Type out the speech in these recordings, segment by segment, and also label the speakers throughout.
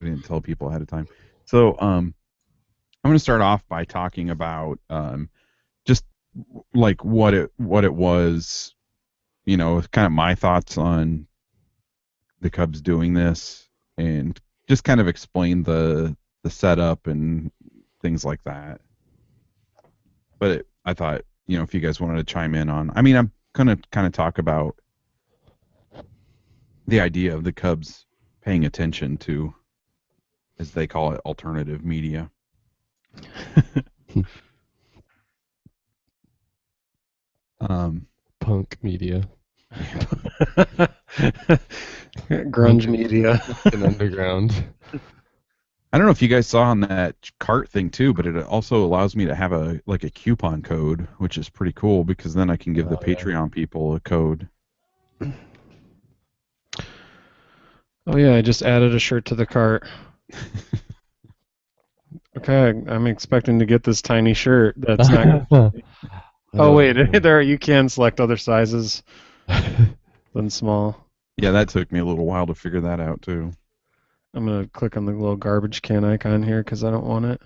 Speaker 1: didn't tell people ahead of time. So I'm going to start off by talking about just like what it was, kind of my thoughts on the Cubs doing this, and just kind of explain the setup and things like that. But I thought, if you guys wanted to chime in on, I'm going to kind of talk about the idea of the Cubs paying attention to, as they call it, alternative media.
Speaker 2: Punk media.
Speaker 3: Grunge media.
Speaker 2: And underground.
Speaker 1: I don't know if you guys saw on that cart thing too, but it also allows me to have a coupon code, which is pretty cool because then I can give the Patreon people a code.
Speaker 3: Oh yeah, I just added a shirt to the cart. Okay, I'm expecting to get this tiny shirt. That's not. Oh wait, there you can select other sizes than small.
Speaker 1: Yeah, that took me a little while to figure that out too.
Speaker 3: I'm gonna click on the little garbage can icon here because I don't want it.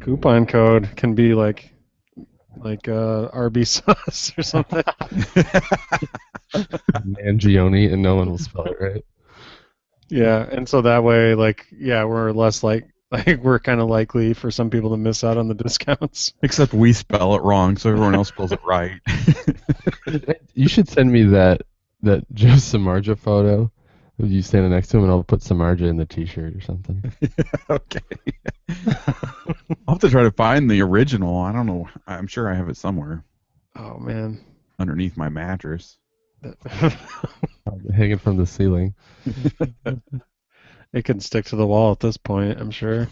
Speaker 3: Coupon code can be like RB sauce or something.
Speaker 2: Mangione, and no one will spell it right.
Speaker 3: Yeah, and so that way, we're less we're kind of likely for some people to miss out on the discounts.
Speaker 1: Except we spell it wrong, so everyone else spells it right.
Speaker 2: You should send me that Joe Samardzija photo of you standing next to him, and I'll put Samardzija in the T-shirt or something.
Speaker 1: Okay. I'll have to try to find the original. I don't know. I'm sure I have it somewhere.
Speaker 3: Oh man.
Speaker 1: Underneath my mattress.
Speaker 2: Hanging from the ceiling.
Speaker 3: It can stick to the wall at this point, I'm sure.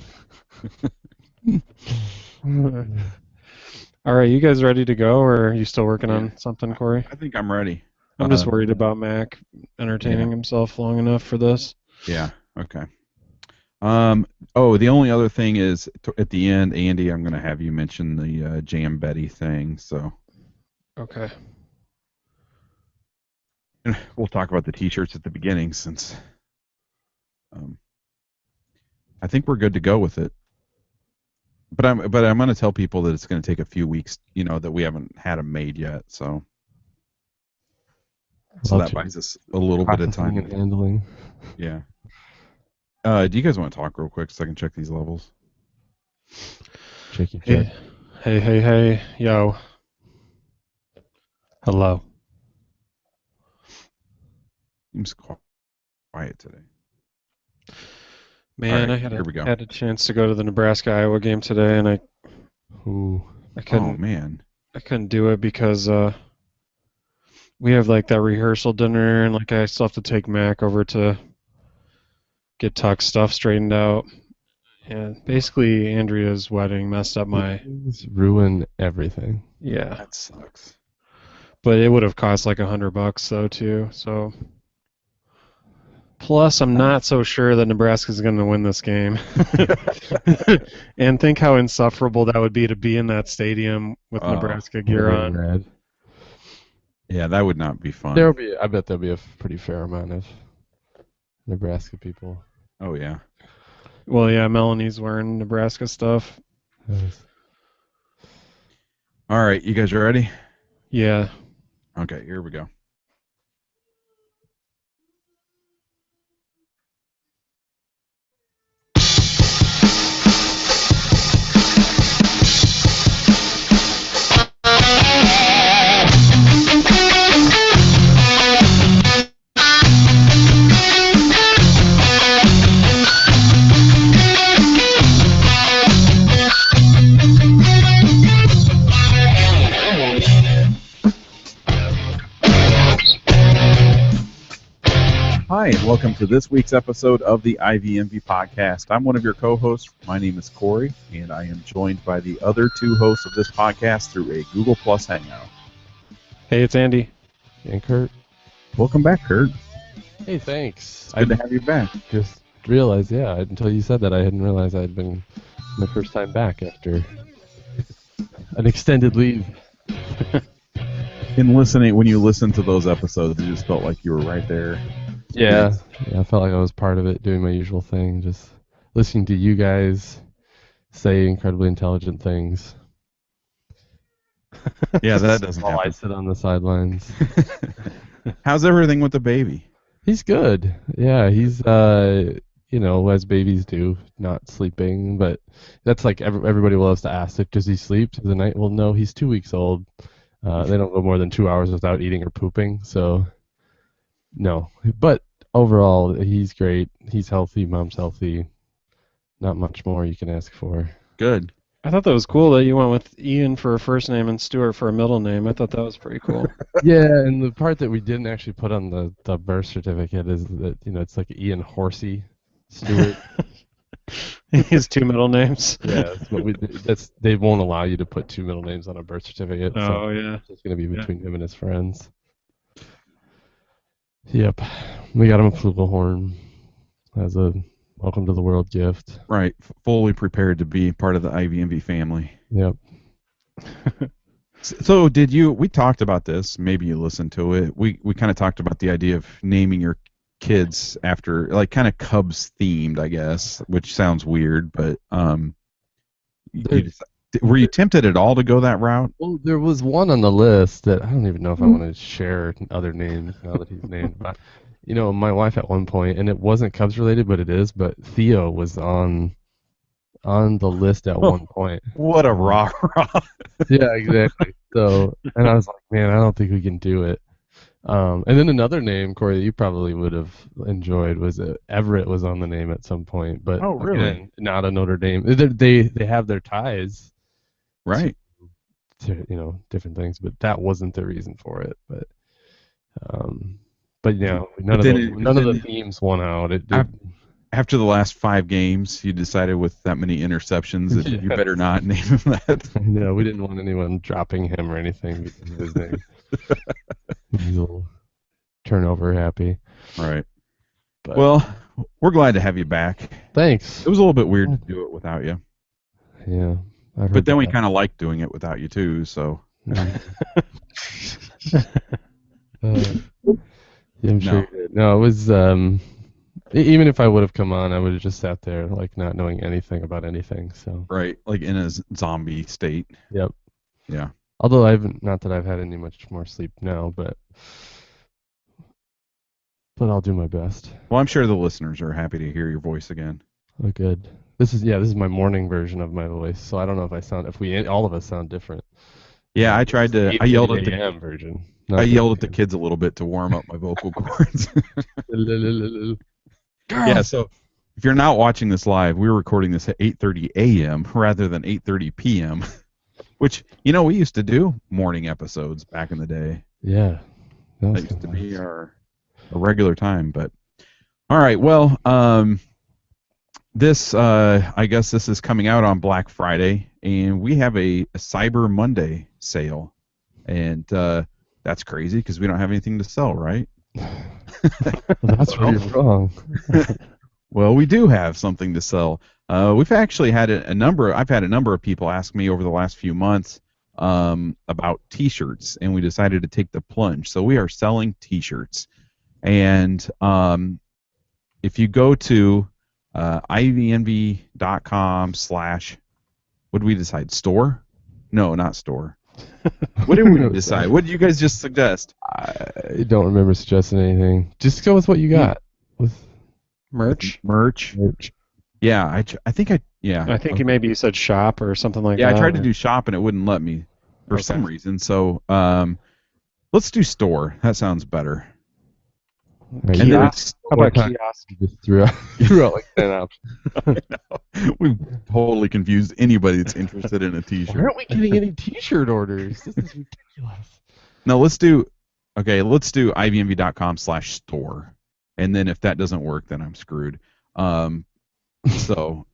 Speaker 3: All right, you guys ready to go, or are you still working on something, Corey?
Speaker 1: I think I'm ready.
Speaker 3: I'm just worried about Mac entertaining himself long enough for this.
Speaker 1: Yeah, okay. The only other thing is, at the end, Andy, I'm going to have you mention the Jam Betty thing, so.
Speaker 3: Okay.
Speaker 1: We'll talk about the T-shirts at the beginning, since I think we're good to go with it. But I'm going to tell people that it's going to take a few weeks, that we haven't had them made yet, so that buys us a little bit of time.
Speaker 2: And handling.
Speaker 1: Yeah. Do you guys want to talk real quick so I can check these levels?
Speaker 2: Check.
Speaker 3: Hey, yo. Hello.
Speaker 1: Seems quiet today.
Speaker 3: Man,
Speaker 1: right,
Speaker 3: I had a chance to go to the Nebraska-Iowa game today, and I couldn't.
Speaker 1: Oh man,
Speaker 3: I couldn't do it because we have that rehearsal dinner, and I still have to take Mac over to get Tuck's stuff straightened out. And basically, Andrea's wedding messed up my.
Speaker 2: Ruin everything.
Speaker 3: Yeah,
Speaker 1: that sucks.
Speaker 3: But it would have cost $100 though too. So. Plus, I'm not so sure that Nebraska's going to win this game. And think how insufferable that would be to be in that stadium with Nebraska gear on.
Speaker 2: Red.
Speaker 1: Yeah, that would not be fun.
Speaker 2: I bet there'll be a pretty fair amount of Nebraska people.
Speaker 1: Oh yeah.
Speaker 3: Well, yeah, Melanie's wearing Nebraska stuff.
Speaker 2: Nice.
Speaker 1: All right, you guys are ready?
Speaker 3: Yeah.
Speaker 1: Okay, here we go. Hi, and welcome to this week's episode of the IVMV Podcast. I'm one of your co-hosts. My name is Corey, and I am joined by the other two hosts of this podcast through a Google Plus Hangout.
Speaker 3: Hey, it's Andy.
Speaker 2: And Kurt.
Speaker 1: Welcome back, Kurt.
Speaker 2: Hey, thanks.
Speaker 1: It's good to have you back.
Speaker 2: Just realized, until you said that, I hadn't realized I had been my first time back after an extended leave.
Speaker 1: in listening, when you listen to those episodes, it just felt like you were right there.
Speaker 2: Yeah, I felt like I was part of it, doing my usual thing, just listening to you guys say incredibly intelligent things
Speaker 1: Yeah, that doesn't
Speaker 2: while I
Speaker 1: happen.
Speaker 2: sit on the sidelines.
Speaker 1: How's everything with the baby?
Speaker 2: He's good. Yeah, he's as babies do, not sleeping. But that's like everybody loves to ask, like, does he sleep through the night? Well, no, he's 2 weeks old. They don't go more than 2 hours without eating or pooping, so no. But overall, he's great. He's healthy. Mom's healthy. Not much more you can ask for.
Speaker 1: Good.
Speaker 3: I thought that was cool that you went with Ian for a first name and Stuart for a middle name. I thought that was pretty cool.
Speaker 2: Yeah, and the part that we didn't actually put on the birth certificate is that it's like Ian Horsey Stewart.
Speaker 3: He has 2 middle names.
Speaker 2: Yeah, they won't allow you to put 2 middle names on a birth certificate. So
Speaker 3: Oh, yeah.
Speaker 2: it's going to be between him and his friends. Yep, we got him a flugelhorn as a welcome to the world gift.
Speaker 1: Right. Fully prepared to be part of the IVMV family.
Speaker 2: Yep.
Speaker 1: So we talked about this, maybe you listened to it. We kind of talked about the idea of naming your kids after, like, kind of Cubs themed, I guess, which sounds weird, but were you tempted at all to go that route?
Speaker 2: Well, there was one on the list that I don't even know if I want to share other names now that he's named. But my wife at one point, and it wasn't Cubs related, but it is. But Theo was on the list at one point.
Speaker 1: What a rah.
Speaker 2: Yeah, exactly. So, and I was like, man, I don't think we can do it. And then another name, Corey, that you probably would have enjoyed was Everett was on the name at some point, but
Speaker 1: Oh, really?
Speaker 2: again, not a Notre Dame. They have their ties,
Speaker 1: Right.
Speaker 2: to different things, but that wasn't the reason for it. But none of the themes won out.
Speaker 1: After the last 5 games, you decided with that many interceptions that you better not name him that.
Speaker 2: No, we didn't want anyone dropping him or anything because of his name. He's a little turnover happy.
Speaker 1: Right.
Speaker 2: But,
Speaker 1: Well, we're glad to have you back.
Speaker 2: thanks.
Speaker 1: It was a little bit weird to do it without you,
Speaker 2: Yeah. I've
Speaker 1: but
Speaker 2: heard
Speaker 1: then we
Speaker 2: that.
Speaker 1: kind of like doing it without you too. So
Speaker 2: Yeah, I'm sure. No, it was. Even if I would have come on, I would have just sat there like not knowing anything about anything. So.
Speaker 1: right, like in a zombie state.
Speaker 2: Yep.
Speaker 1: Yeah.
Speaker 2: Although not that I've had any much more sleep now, but I'll do my best.
Speaker 1: Well, I'm sure the listeners are happy to hear your voice again.
Speaker 2: Oh, good. This is my morning version of my voice, so I don't know if all of us sound different.
Speaker 1: Yeah, I tried to. I yelled at the
Speaker 2: AM version.
Speaker 1: I yelled at the kids a little bit to warm up my vocal cords. Yeah, so if you're not watching this live, we're recording this at 8:30 a.m. rather than 8:30 p.m., which, we used to do morning episodes back in the day.
Speaker 2: Yeah.
Speaker 1: That used to be our regular time, but all right, well, this I guess this is coming out on Black Friday, and we have a Cyber Monday sale, and that's crazy because we don't have anything to sell, right?
Speaker 2: That's where you're wrong.
Speaker 1: Well, we do have something to sell. We've actually had I've had a number of people ask me over the last few months about T-shirts, and we decided to take the plunge. So we are selling T-shirts, and if you go to ivnv.com/ what did we decide? Store? No, not store. What did we decide? What did you guys just suggest?
Speaker 2: I don't remember suggesting anything. Just go with what you got. With
Speaker 3: Merch?
Speaker 1: Merch. Yeah, I think
Speaker 3: I think maybe you said shop or something like
Speaker 1: yeah,
Speaker 3: that.
Speaker 1: I tried to do shop and it wouldn't let me for some reason. So let's do store. That sounds better.
Speaker 2: Right,
Speaker 1: And then
Speaker 3: How about kiosk?
Speaker 2: you just threw out like 10 options.
Speaker 1: we've totally confused anybody that's interested in a
Speaker 2: Why
Speaker 1: T-shirt.
Speaker 2: aren't we getting any T-shirt orders? This is ridiculous.
Speaker 1: No, let's do ivnv.com/store, and then if that doesn't work, then I'm screwed. So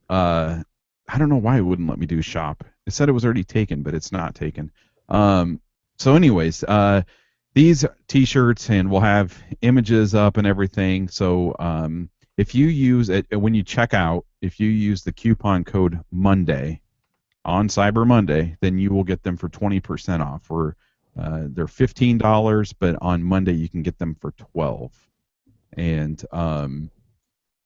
Speaker 1: I don't know why it wouldn't let me do shop. It said it was already taken, but it's not taken. So anyways, these T-shirts, and we'll have images up and everything. So if you use it when you check out, if you use the coupon code Monday on Cyber Monday, then you will get them for 20% off. They're $15, but on Monday you can get them for $12. And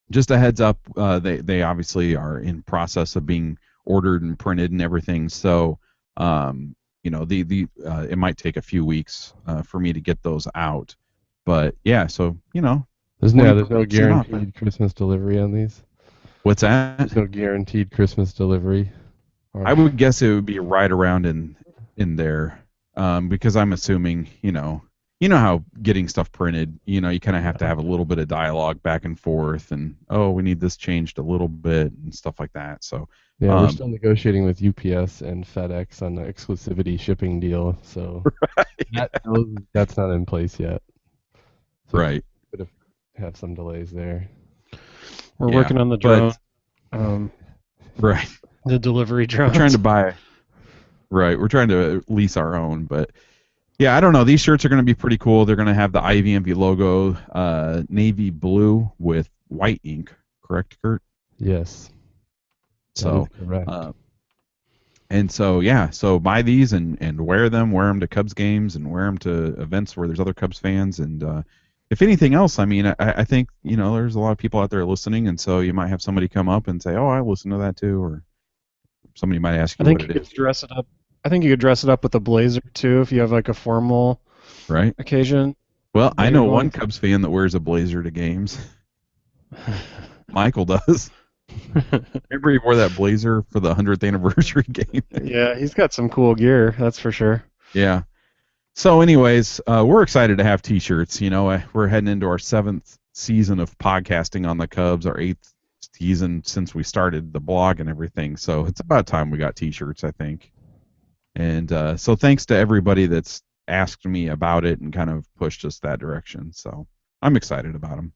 Speaker 1: just a heads up, they obviously are in process of being ordered and printed and everything. So it might take a few weeks for me to get those out. But yeah, so
Speaker 2: There's no
Speaker 1: 20%
Speaker 2: guaranteed Christmas delivery on these.
Speaker 1: What's that?
Speaker 2: There's no guaranteed Christmas delivery.
Speaker 1: I would guess it would be right around in there, because I'm assuming you know how getting stuff printed, you kind of have to have a little bit of dialogue back and forth, and we need this changed a little bit and stuff like that. So
Speaker 2: yeah, we're still negotiating with UPS and FedEx on the exclusivity shipping deal, so that's not in place yet. So
Speaker 1: right.
Speaker 2: Could have some delays there.
Speaker 3: We're working on the drone.
Speaker 1: Right.
Speaker 3: The delivery drone.
Speaker 1: We're trying to lease our own, but yeah, I don't know. These shirts are going to be pretty cool. They're going to have the IVMV logo, navy blue with white ink. Correct, Kurt?
Speaker 2: Yes.
Speaker 1: So,
Speaker 2: correct.
Speaker 1: So buy these and wear them to Cubs games and wear them to events where there's other Cubs fans. And if anything else, I mean, I think, there's a lot of people out there listening, and so you might have somebody come up and say, oh, I listen to that too, or somebody might ask you what it is.
Speaker 3: Dress it up. I think you could dress it up with a blazer too if you have like a formal occasion.
Speaker 1: Well, I know one Cubs fan that wears a blazer to games. Michael does. Remember he wore that blazer for the 100th anniversary game?
Speaker 3: Yeah, he's got some cool gear, that's for sure.
Speaker 1: Yeah. So anyways, we're excited to have T-shirts. We're heading into our 7th season of podcasting on the Cubs, our 8th season since we started the blog and everything. So it's about time we got T-shirts, I think. And so thanks to everybody that's asked me about it and kind of pushed us that direction. So I'm excited about them.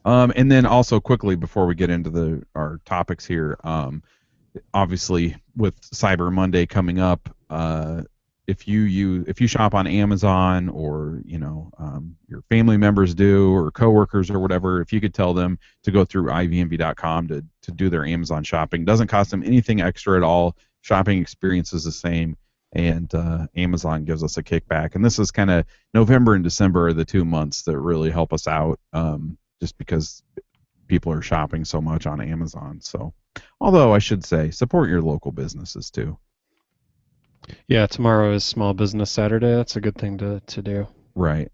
Speaker 1: And then also quickly before we get into our topics here, obviously with Cyber Monday coming up, if you shop on Amazon or your family members do or coworkers or whatever, if you could tell them to go through ivmv.com to do their Amazon shopping, doesn't cost them anything extra at all. Shopping experience is the same, and Amazon gives us a kickback. And this is kind of November and December are the 2 months that really help us out, just because people are shopping so much on Amazon. So, although I should say, support your local businesses too.
Speaker 3: Yeah, tomorrow is Small Business Saturday. That's a good thing to do.
Speaker 1: Right.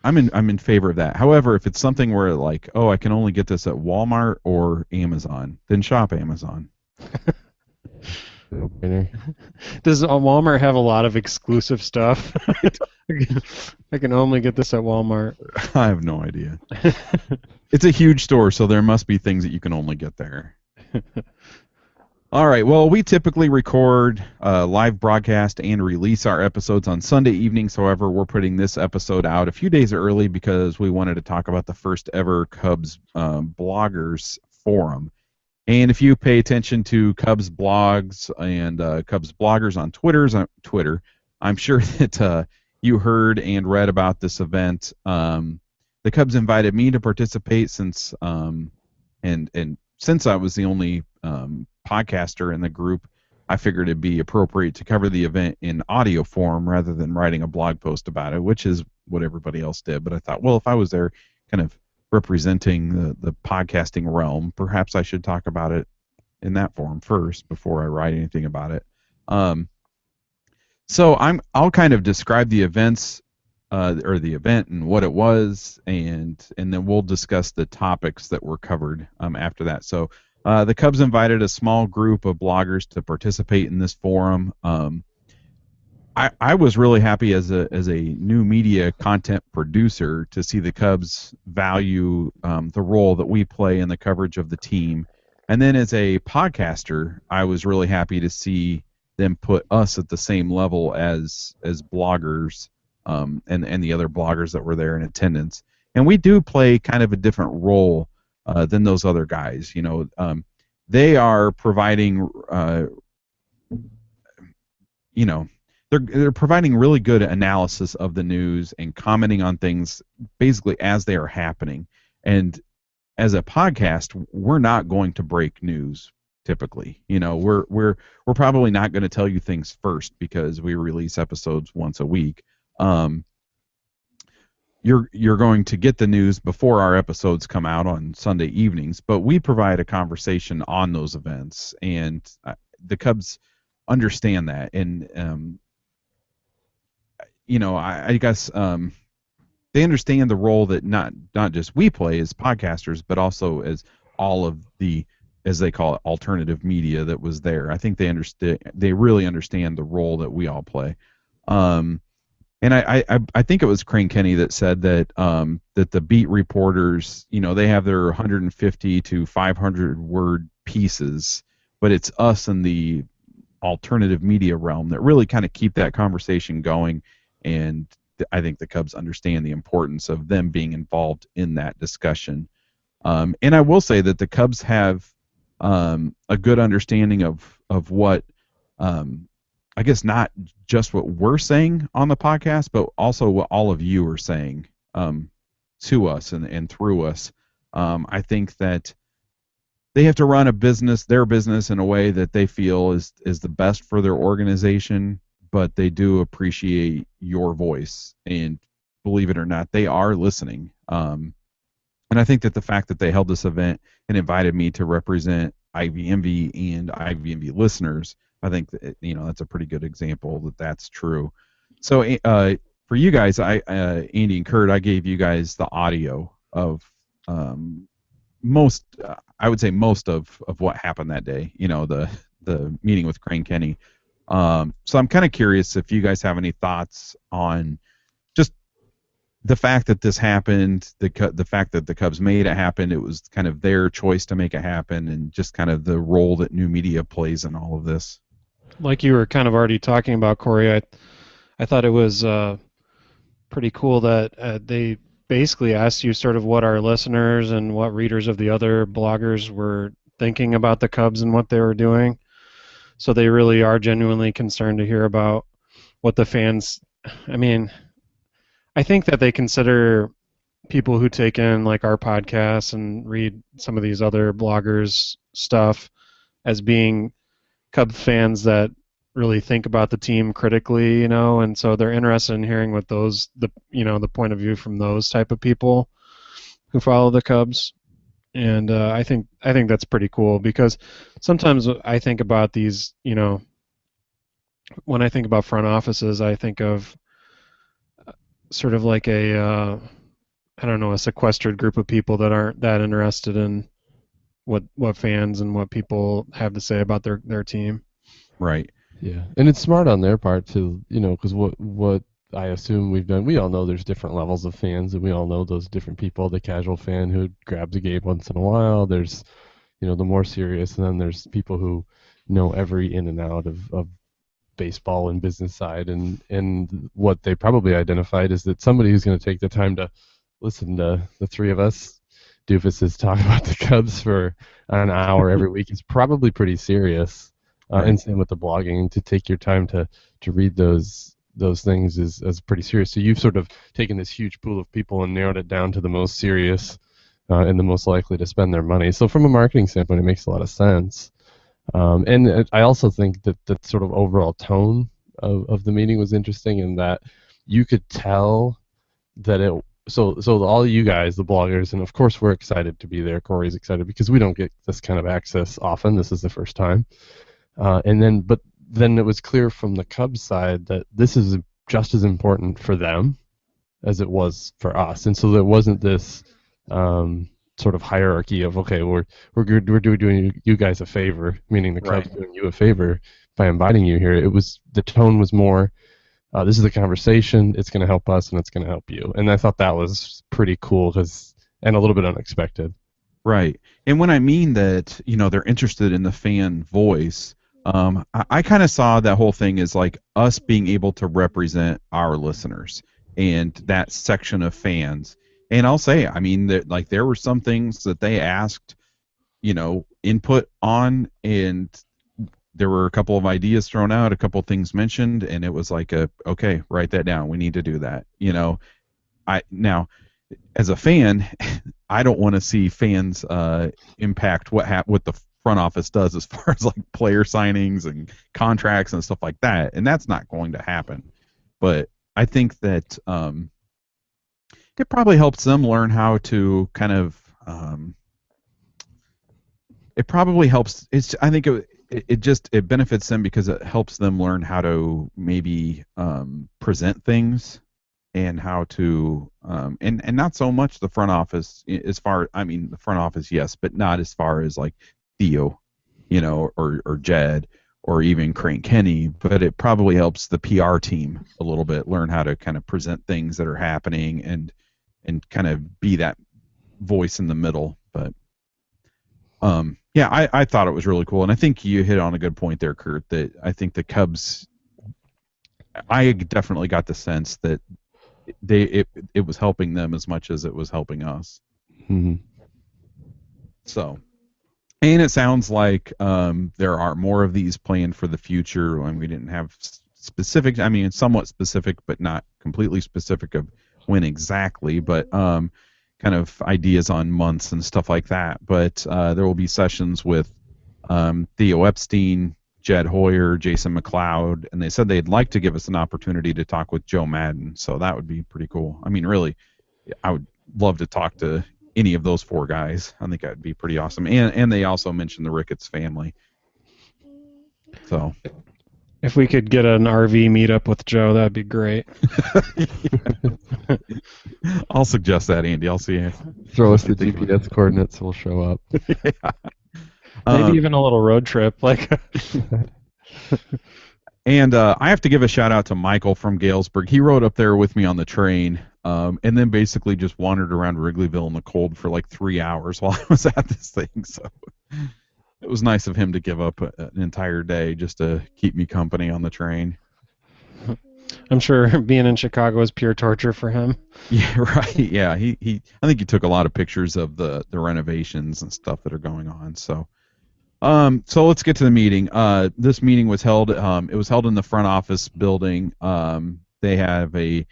Speaker 1: I'm in favor of that. However, if it's something where like, oh, I can only get this at Walmart or Amazon, then shop Amazon.
Speaker 3: Does Walmart have a lot of exclusive stuff? I can only get this at Walmart.
Speaker 1: I have no idea. It's a huge store, so there must be things that you can only get there. All right. Well, we typically record live broadcast and release our episodes on Sunday evenings. However, we're putting this episode out a few days early because we wanted to talk about the first ever Cubs bloggers forum. And if you pay attention to Cubs blogs and Cubs bloggers on Twitter, I'm sure that you heard and read about this event. The Cubs invited me to participate since since I was the only podcaster in the group, I figured it'd be appropriate to cover the event in audio form rather than writing a blog post about it, which is what everybody else did. But I thought, well, if I was there kind of representing the podcasting realm, perhaps I should talk about it in that form first before I write anything about it. So I'll kind of describe the events or the event and what it was, and then we'll discuss the topics that were covered after that. So the Cubs invited a small group of bloggers to participate in this forum. I was really happy as a new media content producer to see the Cubs value the role that we play in the coverage of the team. And then as a podcaster, I was really happy to see them put us at the same level as bloggers and the other bloggers that were there in attendance. And we do play kind of a different role than those other guys. They are providing they're providing really good analysis of the news and commenting on things basically as they are happening. And as a podcast, we're not going to break news. typically. You know, we're probably not going to tell you things first because we release episodes once a week. You're going to get the news before our episodes come out on Sunday evenings, but we provide a conversation on those events, and the Cubs understand that, and you know, I guess they understand the role that not just we play as podcasters, but also as all of the, as they call it, alternative media that was there. I think they really understand the role that we all play. And I think it was Crane Kenny that said that that the beat reporters, you know, they have their 150 to 500 word pieces, but it's us in the alternative media realm that really kind of keep that conversation going. And I think the Cubs understand the importance of them being involved in that discussion. And I will say that the Cubs have a good understanding of what, I guess, not just what we're saying on the podcast, but also what all of you are saying to us and through us. I think that they have to run their business in a way that they feel is the best for their organization, but they do appreciate your voice, and believe it or not, they are listening. And I think that the fact that they held this event and invited me to represent IVMV and IVMV listeners, I think that, you know, that's a pretty good example that that's true. So for you guys, Andy and Kurt, I gave you guys the audio of most, I would say most of what happened that day. You know, the meeting with Crane Kenny. So I'm kind of curious if you guys have any thoughts on just the fact that this happened, the fact that the Cubs made it happen. It was kind of their choice to make it happen, and just kind of the role that new media plays in all of this.
Speaker 3: Like you were kind of already talking about, Corey, I thought it was pretty cool that they basically asked you sort of what our listeners and what readers of the other bloggers were thinking about the Cubs and what they were doing. So they really are genuinely concerned to hear about what the fans, I mean, I think that they consider people who take in like our podcasts and read some of these other bloggers' stuff as being Cub fans that really think about the team critically, you know, and so they're interested in hearing what the point of view from those type of people who follow the Cubs. And I think that's pretty cool, because sometimes I think about these, you know, when I think about front offices, I think of sort of like a sequestered group of people that aren't that interested in what fans and what people have to say about their team.
Speaker 1: Right.
Speaker 2: Yeah, and it's smart on their part to, you know, because what I assume we've done, we all know there's different levels of fans, and we all know those different people. The casual fan who grabs a game once in a while. There's, you know, the more serious, and then there's people who know every in and out of baseball and business side, and what they probably identified is that somebody who's going to take the time to listen to the three of us doofuses talk about the Cubs for an hour every week is probably pretty serious.
Speaker 1: Right.
Speaker 2: And same with the blogging, to take your time to read those things is pretty serious. So you've sort of taken this huge pool of people and narrowed it down to the most serious and the most likely to spend their money. So from a marketing standpoint, it makes a lot of sense. And I also think that the sort of overall tone of the meeting was interesting, in that you could tell that it. So all you guys, the bloggers, and of course we're excited to be there. Corey's excited because we don't get this kind of access often. This is the first time. But then it was clear from the Cubs side that this is just as important for them as it was for us, and so there wasn't this sort of hierarchy of, okay, we're doing you guys a favor, meaning the Cubs doing you a favor by inviting you here. It was, the tone was more, this is a conversation, it's going to help us and it's going to help you, and I thought that was pretty cool and a little bit unexpected.
Speaker 1: Right, and when I mean that, you know, they're interested in the fan voice. I kind of saw that whole thing as like us being able to represent our listeners and that section of fans. And I'll say, I mean, that like there were some things that they asked, you know, input on, and there were a couple of ideas thrown out, a couple of things mentioned, and it was like okay, write that down. We need to do that. You know, now as a fan, I don't want to see fans impact what the front office does as far as like player signings and contracts and stuff like that, and that's not going to happen. But I think that it probably helps them learn how to kind of. It probably helps. I think it benefits them because it helps them learn how to maybe present things and how to and not so much the front office as far. I mean, the front office, yes, but not as far as like Theo, or Jed or even Crank Kenny. But it probably helps the PR team a little bit learn how to kind of present things that are happening and kind of be that voice in the middle. But yeah, I thought it was really cool, and I think you hit on a good point there, Kurt, that I think the Cubs, I definitely got the sense that it was helping them as much as it was helping us.
Speaker 2: Mm-hmm.
Speaker 1: So, and it sounds like there are more of these planned for the future, and we didn't have specific, I mean, somewhat specific, but not completely specific of when exactly, but kind of ideas on months and stuff like that. But there will be sessions with Theo Epstein, Jed Hoyer, Jason McLeod, and they said they'd like to give us an opportunity to talk with Joe Madden, so that would be pretty cool. I mean, really, I would love to talk to any of those four guys. I think that would be pretty awesome. And they also mentioned the Ricketts family. So
Speaker 3: if we could get an RV meetup with Joe, that'd be great.
Speaker 1: I'll suggest that, Andy. I'll see you.
Speaker 2: Throw us the GPS coordinates, we'll show up.
Speaker 1: Yeah.
Speaker 3: Maybe even a little road trip, like.
Speaker 1: And I have to give a shout out to Michael from Galesburg. He rode up there with me on the train, and then basically just wandered around Wrigleyville in the cold for like 3 hours while I was at this thing. So it was nice of him to give up an entire day just to keep me company on the train.
Speaker 3: I'm sure being in Chicago is pure torture for him.
Speaker 1: Yeah, right. Yeah, I think he took a lot of pictures of the renovations and stuff that are going on. So let's get to the meeting. This meeting was held. It was held in the front office building. They have a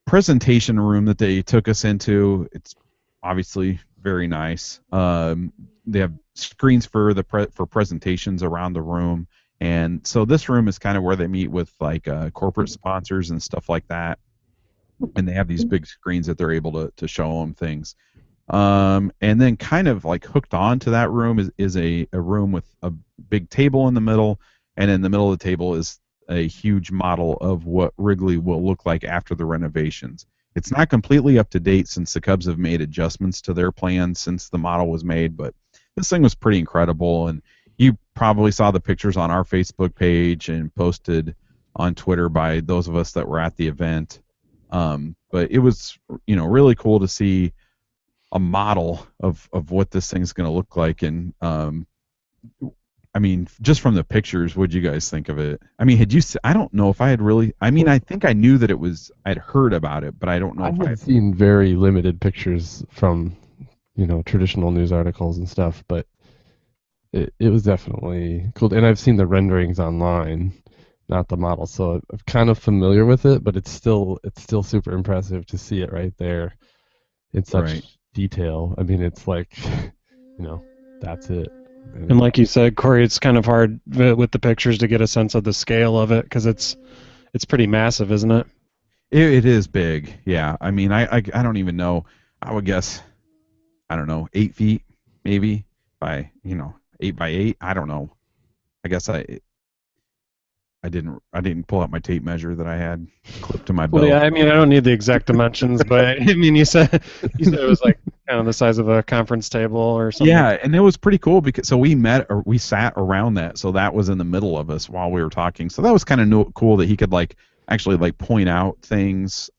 Speaker 1: presentation room that they took us into. It's obviously very nice. They have screens for for presentations around the room, and so this room is kind of where they meet with like corporate sponsors and stuff like that. And they have these big screens that they're able to show them things. And then kind of like hooked on to that room is a room with a big table in the middle, and in the middle of the table is a huge model of what Wrigley will look like after the renovations. It's not completely up to date since the Cubs have made adjustments to their plans since the model was made, but this thing was pretty incredible, and you probably saw the pictures on our Facebook page and posted on Twitter by those of us that were at the event. But it was, really cool to see a model of what this thing's going to look like. And I mean, just from the pictures, what'd you guys think of it? I mean, I don't know if I had really, I mean, I think I knew that I'd heard about it, but I don't know if I had
Speaker 2: seen very limited pictures from, traditional news articles and stuff, but it was definitely cool. And I've seen the renderings online, not the model, so I'm kind of familiar with it, but it's still super impressive to see it right there in such detail. I mean, it's like, that's it.
Speaker 3: And like you said, Corey, it's kind of hard with the pictures to get a sense of the scale of it because it's pretty massive, isn't it?
Speaker 1: It is big, yeah. I mean, I don't even know. I would guess, I don't know, 8 feet maybe by 8 by 8. I don't know. I guess I didn't pull out my tape measure that I had clipped to my belt.
Speaker 3: Well, yeah, I mean, I don't need the exact dimensions, but I mean, you said it was like kind of the size of a conference table or something.
Speaker 1: Yeah, and it was pretty cool because we sat around that, so that was in the middle of us while we were talking. So that was kind of cool that he could actually point out things.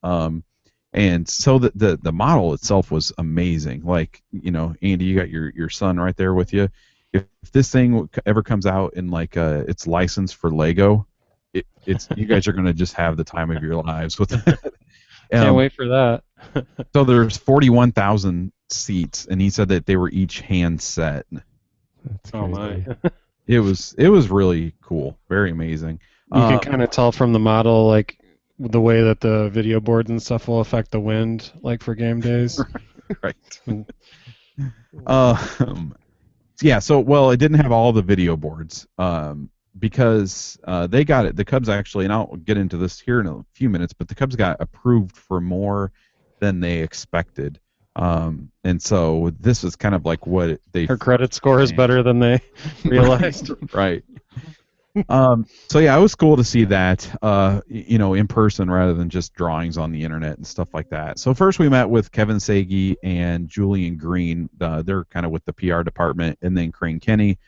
Speaker 1: And so the model itself was amazing. Like, Andy, you got your son right there with you. If this thing ever comes out in it's licensed for Lego, it's you guys are gonna just have the time of your lives with it.
Speaker 3: Can't wait for that.
Speaker 1: So there's 41,000 seats, and he said that they were each hand set.
Speaker 2: That's
Speaker 3: oh my!
Speaker 1: It was really cool, very amazing.
Speaker 3: You can kind of tell from the model, like the way that the video boards and stuff will affect the wind, like for game days.
Speaker 1: Right. Yeah, so well, it didn't have all the video boards because they got it. The Cubs actually, and I'll get into this here in a few minutes, but the Cubs got approved for more than they expected, and so this is kind of like what they.
Speaker 3: Her credit score is better than they realized.
Speaker 1: Right. So yeah, it was cool to see that, in person rather than just drawings on the internet and stuff like that. So first we met with Kevin Sagi and Julian Green. They're kind of with the PR department, and then Crane Kenny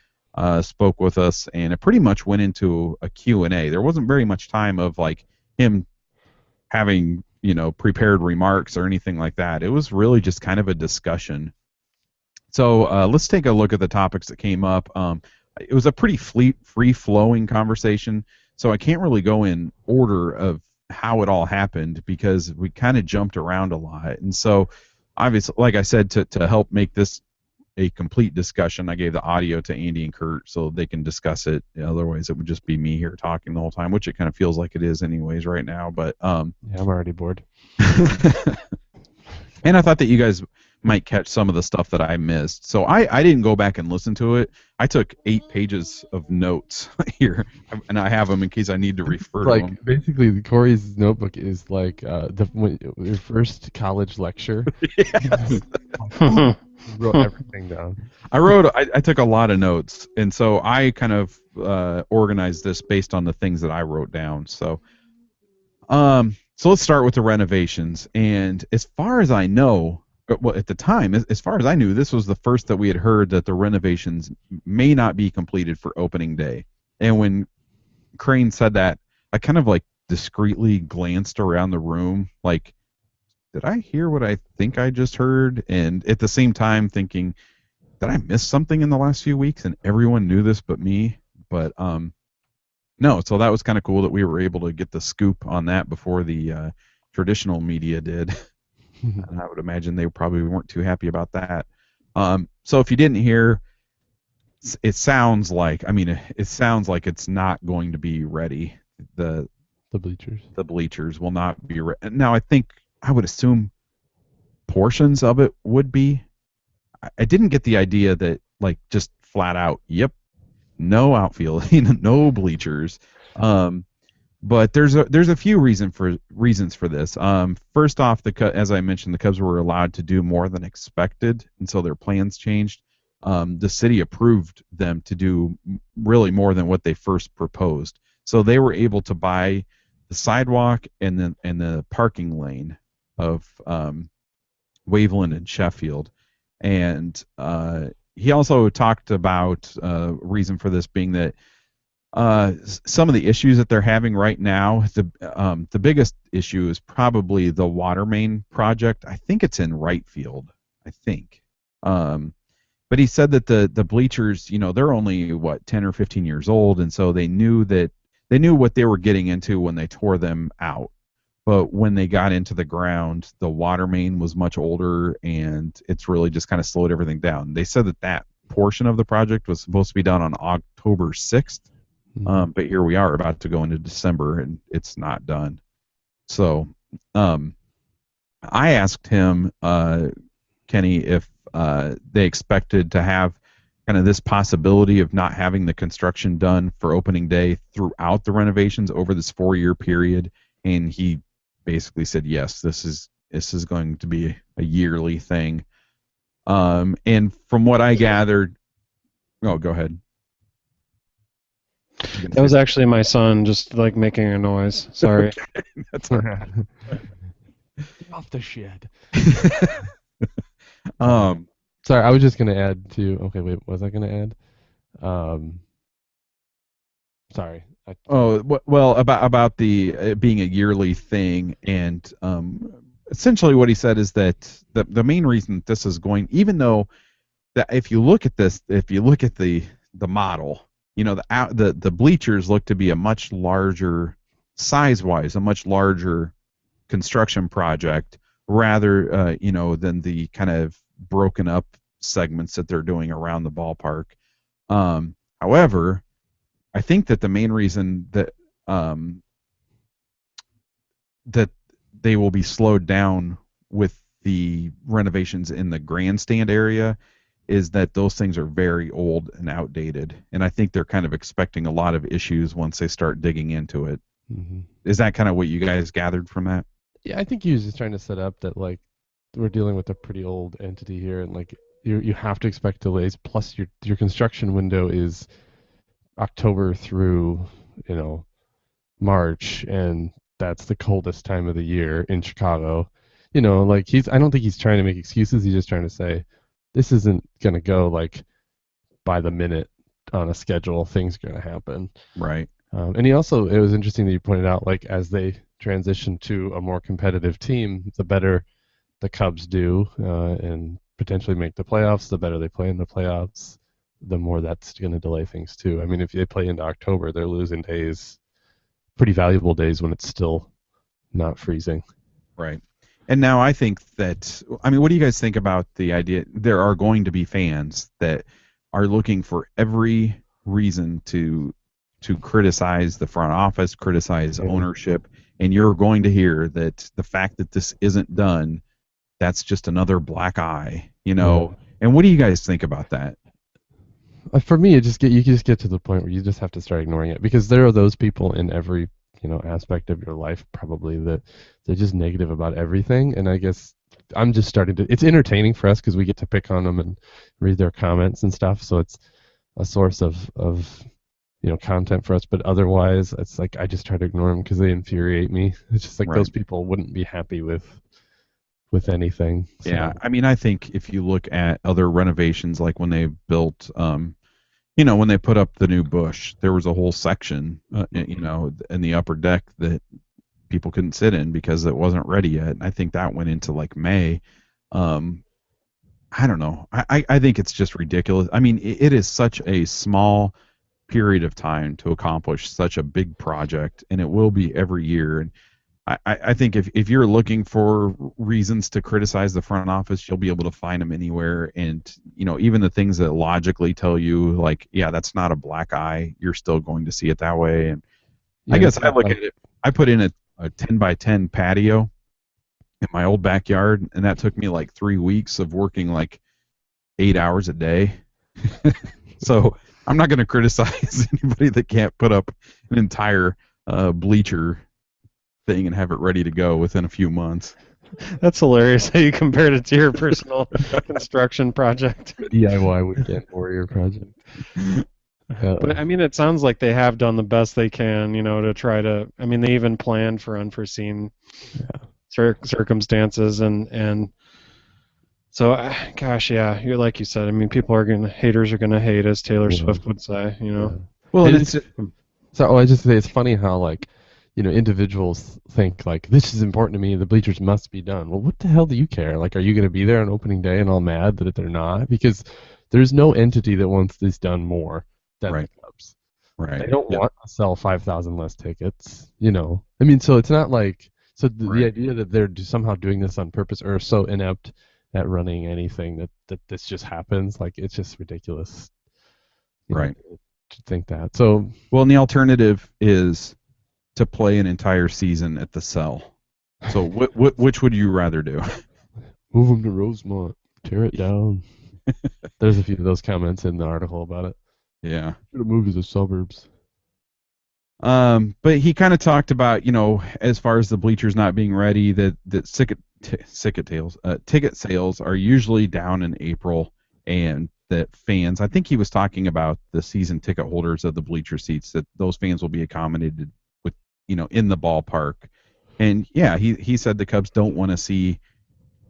Speaker 1: spoke with us, and it pretty much went into a Q&A. There wasn't very much time of like him having, prepared remarks or anything like that. It was really just kind of a discussion. So let's take a look at the topics that came up. It was a pretty free-flowing conversation, so I can't really go in order of how it all happened because we kind of jumped around a lot. And so, obviously, like I said, to help make this a complete discussion, I gave the audio to Andy and Kurt so they can discuss it. Otherwise, it would just be me here talking the whole time, which it kind of feels like it is anyways right now. But
Speaker 2: yeah, I'm already bored.
Speaker 1: And I thought that you guys might catch some of the stuff that I missed. So I didn't go back and listen to it. I took 8 pages of notes here, and I have them in case I need to refer to them.
Speaker 2: Basically, Corey's notebook is like your first college lecture.
Speaker 1: Yes.
Speaker 2: Wrote everything down.
Speaker 1: I took a lot of notes, and so I kind of organized this based on the things that I wrote down. So let's start with the renovations. And as far as I know, well, at the time, as far as I knew, this was the first that we had heard that the renovations may not be completed for opening day. And when Crane said that, I kind of like discreetly glanced around the room, like, did I hear what I think I just heard? And at the same time thinking, did I miss something in the last few weeks and everyone knew this but me? But no, so that was kind of cool that we were able to get the scoop on that before the traditional media did. And I would imagine they probably weren't too happy about that. So if you didn't hear, it sounds like it's not going to be ready. The bleachers will not be ready. Now I would assume portions of it would be. I didn't get the idea that like just flat out, yep, no outfield, no bleachers. But there's a few reasons for this. First off, as I mentioned, the Cubs were allowed to do more than expected, and so their plans changed. The city approved them to do really more than what they first proposed. So they were able to buy the sidewalk and the parking lane of Waveland and Sheffield. And he also talked about reason for this being that some of the issues that they're having right now, the biggest issue is probably the water main project. I think it's in right field. I think. But he said that the bleachers, they're only 10 or 15 years old, and so they knew what they were getting into when they tore them out. But when they got into the ground, the water main was much older, and it's really just kind of slowed everything down. They said that portion of the project was supposed to be done on October 6th. But here we are about to go into December and it's not done. So I asked him, Kenny, if they expected to have kind of this possibility of not having the construction done for opening day throughout the renovations over this 4-year period. And he basically said, yes, this is going to be a yearly thing. And from what I gathered, go ahead.
Speaker 3: That was actually my son just like making a noise. Sorry.
Speaker 1: Okay, that's all right.
Speaker 2: Get off the shed. Sorry, I was just gonna add to. Okay, wait, was I gonna add? Sorry.
Speaker 1: Well, about the being a yearly thing, and essentially what he said is that the main reason this is going, even though that if you look at the model. The bleachers look to be a much larger, size-wise, a much larger construction project rather, than the kind of broken up segments that they're doing around the ballpark. However, I think that the main reason that that they will be slowed down with the renovations in the grandstand area is that those things are very old and outdated, and I think they're kind of expecting a lot of issues once they start digging into it.
Speaker 2: Hmm.
Speaker 1: Is that kind of what you guys gathered from that?
Speaker 2: Yeah, I think he was just trying to set up that like we're dealing with a pretty old entity here, and like you have to expect delays. Plus, your construction window is October through March, and that's the coldest time of the year in Chicago. Like I don't think he's trying to make excuses. He's just trying to say this isn't gonna go like by the minute on a schedule. Things are gonna happen.
Speaker 1: Right.
Speaker 2: And it was interesting that you pointed out, like, as they transition to a more competitive team, the better the Cubs do and potentially make the playoffs, the better they play in the playoffs, the more that's going to delay things, too. I mean, if they play into October, they're losing days, pretty valuable days when it's still not freezing.
Speaker 1: Right. And now I think that, I mean, what do you guys think about the idea? There are going to be fans that are looking for every reason to criticize the front office, criticize ownership, and you're going to hear that the fact that this isn't done, that's just another black eye,
Speaker 2: Yeah.
Speaker 1: And what do you guys think about that?
Speaker 2: For me, you just get to the point where you just have to start ignoring it, because there are those people in every aspect of your life probably that they're just negative about everything. And I guess I'm just starting to. It's entertaining for us because we get to pick on them and read their comments and stuff. So it's a source of content for us. But otherwise, it's like I just try to ignore them because they infuriate me. It's just like
Speaker 1: Right.
Speaker 2: those people wouldn't be happy with anything. So.
Speaker 1: Yeah, I mean, I think if you look at other renovations, like when they built, when they put up the new Busch, there was a whole section, in the upper deck that people couldn't sit in because it wasn't ready yet. And I think that went into like May. I don't know. I think it's just ridiculous. I mean, it is such a small period of time to accomplish such a big project, and it will be every year. And I think if you're looking for reasons to criticize the front office, you'll be able to find them anywhere. And even the things that logically tell you, like, yeah, that's not a black eye, you're still going to see it that way. And
Speaker 2: Yeah,
Speaker 1: I guess I look at it. I put in a 10 by 10 patio in my old backyard, and that took me like 3 weeks of working like 8 hours a day. So I'm not going to criticize anybody that can't put up an entire bleacher thing and have it ready to go within a few months.
Speaker 3: That's hilarious how you compared it to your personal construction project.
Speaker 2: DIY weekend warrior project.
Speaker 3: But I mean, it sounds like they have done the best they can, to try to. I mean, they even planned for unforeseen circumstances, and so, gosh, yeah, you're like you said. I mean, haters are gonna hate, as Taylor Swift would say,
Speaker 2: Yeah.
Speaker 1: Well,
Speaker 2: And
Speaker 1: it's
Speaker 2: I just say it's funny how like individuals think like this is important to me. The bleachers must be done. Well, what the hell do you care? Like, are you going to be there on opening day and all mad that they're not? Because there's no entity that wants this done more than
Speaker 1: Right.
Speaker 2: the Cubs.
Speaker 1: right.
Speaker 2: They don't
Speaker 1: Yep.
Speaker 2: want to sell 5,000 less tickets. I mean, so it's not like the
Speaker 1: Right.
Speaker 2: idea that they're somehow doing this on purpose or so inept at running anything that this just happens. Like, it's just ridiculous.
Speaker 1: Right.
Speaker 2: To think that. So
Speaker 1: Well, and the alternative is to play an entire season at the Cell. So which would you rather do?
Speaker 2: move them to Rosemont, tear it down. There's a few of those comments in the article about it.
Speaker 1: Yeah.
Speaker 2: Move to the suburbs.
Speaker 1: But he kind of talked about, as far as the bleachers not being ready, that ticket sales are usually down in April, and that fans, I think he was talking about the season ticket holders of the bleacher seats, that those fans will be accommodated with, in the ballpark. And yeah, he said the Cubs don't want to see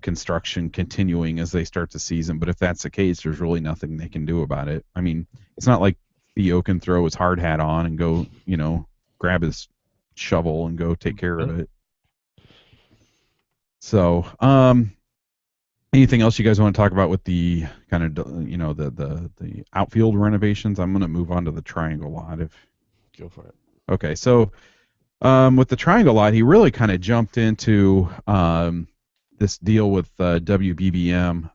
Speaker 1: construction continuing as they start the season, but if that's the case, there's really nothing they can do about it. I mean, it's not like Theo can throw his hard hat on and go, grab his shovel and go take care of it. So, anything else you guys want to talk about with the kind of, the outfield renovations? I'm going to move on to the triangle lot.
Speaker 2: Go for it.
Speaker 1: Okay, so with the triangle lot, he really kind of jumped into this deal with WBBM,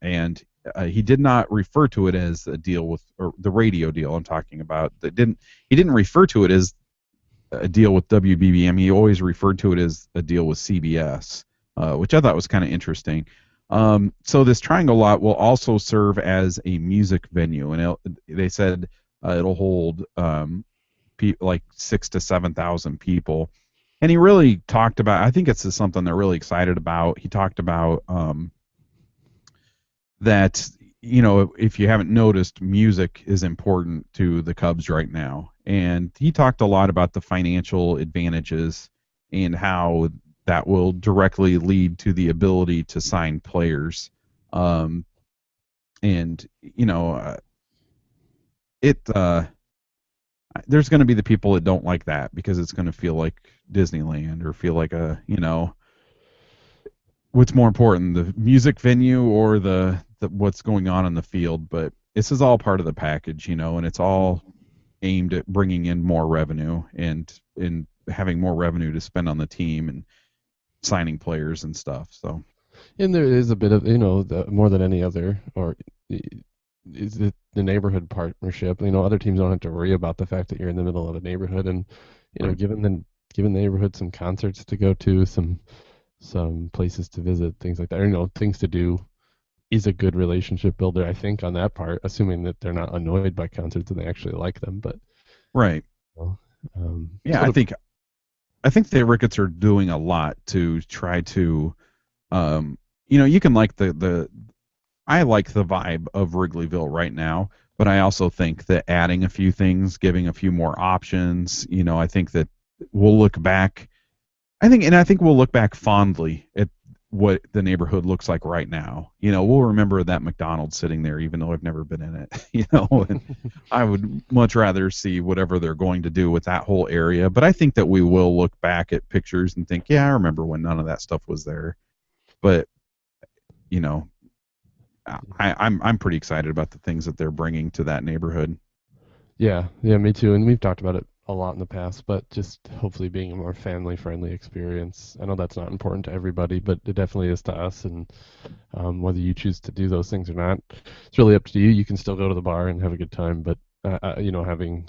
Speaker 1: and he did not refer to it as a deal with, or the radio deal I'm talking about. He didn't refer to it as a deal with WBBM. He always referred to it as a deal with CBS, which I thought was kind of interesting. So this triangle lot will also serve as a music venue, and they said it'll hold like 6,000 to 7,000 people. And he really talked about. I think it's something they're really excited about. He talked about that if you haven't noticed, music is important to the Cubs right now, and he talked a lot about the financial advantages and how that will directly lead to the ability to sign players. And there's going to be the people that don't like that because it's going to feel like Disneyland or feel like what's more important, the music venue or the what's going on in the field. But this is all part of the package, and it's all aimed at bringing in more revenue and having more revenue to spend on the team and signing players and stuff. So,
Speaker 2: and there is a bit of more than any other, or is it the neighborhood partnership? Other teams don't have to worry about the fact that you're in the middle of a neighborhood, and
Speaker 1: Right.
Speaker 2: giving the neighborhood some concerts to go to, some places to visit, things like that, or things to do, is a good relationship builder, I think, on that part, assuming that they're not annoyed by concerts and they actually like them. But
Speaker 1: Right. Yeah,
Speaker 2: sort
Speaker 1: I think the Ricketts are doing a lot to try to, you can like I like the vibe of Wrigleyville right now, but I also think that adding a few things, giving a few more options, I think that we'll look back. I think we'll look back fondly at what the neighborhood looks like right now. We'll remember that McDonald's sitting there, even though I've never been in it. And I would much rather see whatever they're going to do with that whole area. But I think that we will look back at pictures and think, yeah, I remember when none of that stuff was there. But I'm pretty excited about the things that they're bringing to that neighborhood.
Speaker 2: Yeah, me too. And we've talked about it a lot in the past, but just hopefully being a more family-friendly experience. I know that's not important to everybody, but it definitely is to us. And whether you choose to do those things or not, it's really up to you. You can still go to the bar and have a good time, but having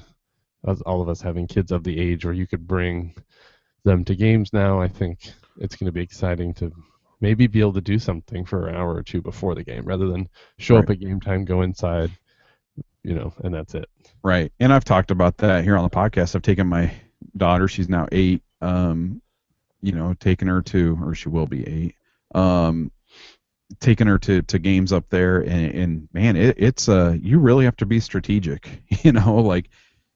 Speaker 2: all of us having kids of the age where you could bring them to games now, I think it's going to be exciting to maybe be able to do something for an hour or two before the game rather than show up at game time, go inside, and that's it.
Speaker 1: Right. And I've talked about that here on the podcast. I've taken my daughter, she's now 8, taken her to, or she will be 8, taking her to games up there, and man, it's you really have to be strategic. Like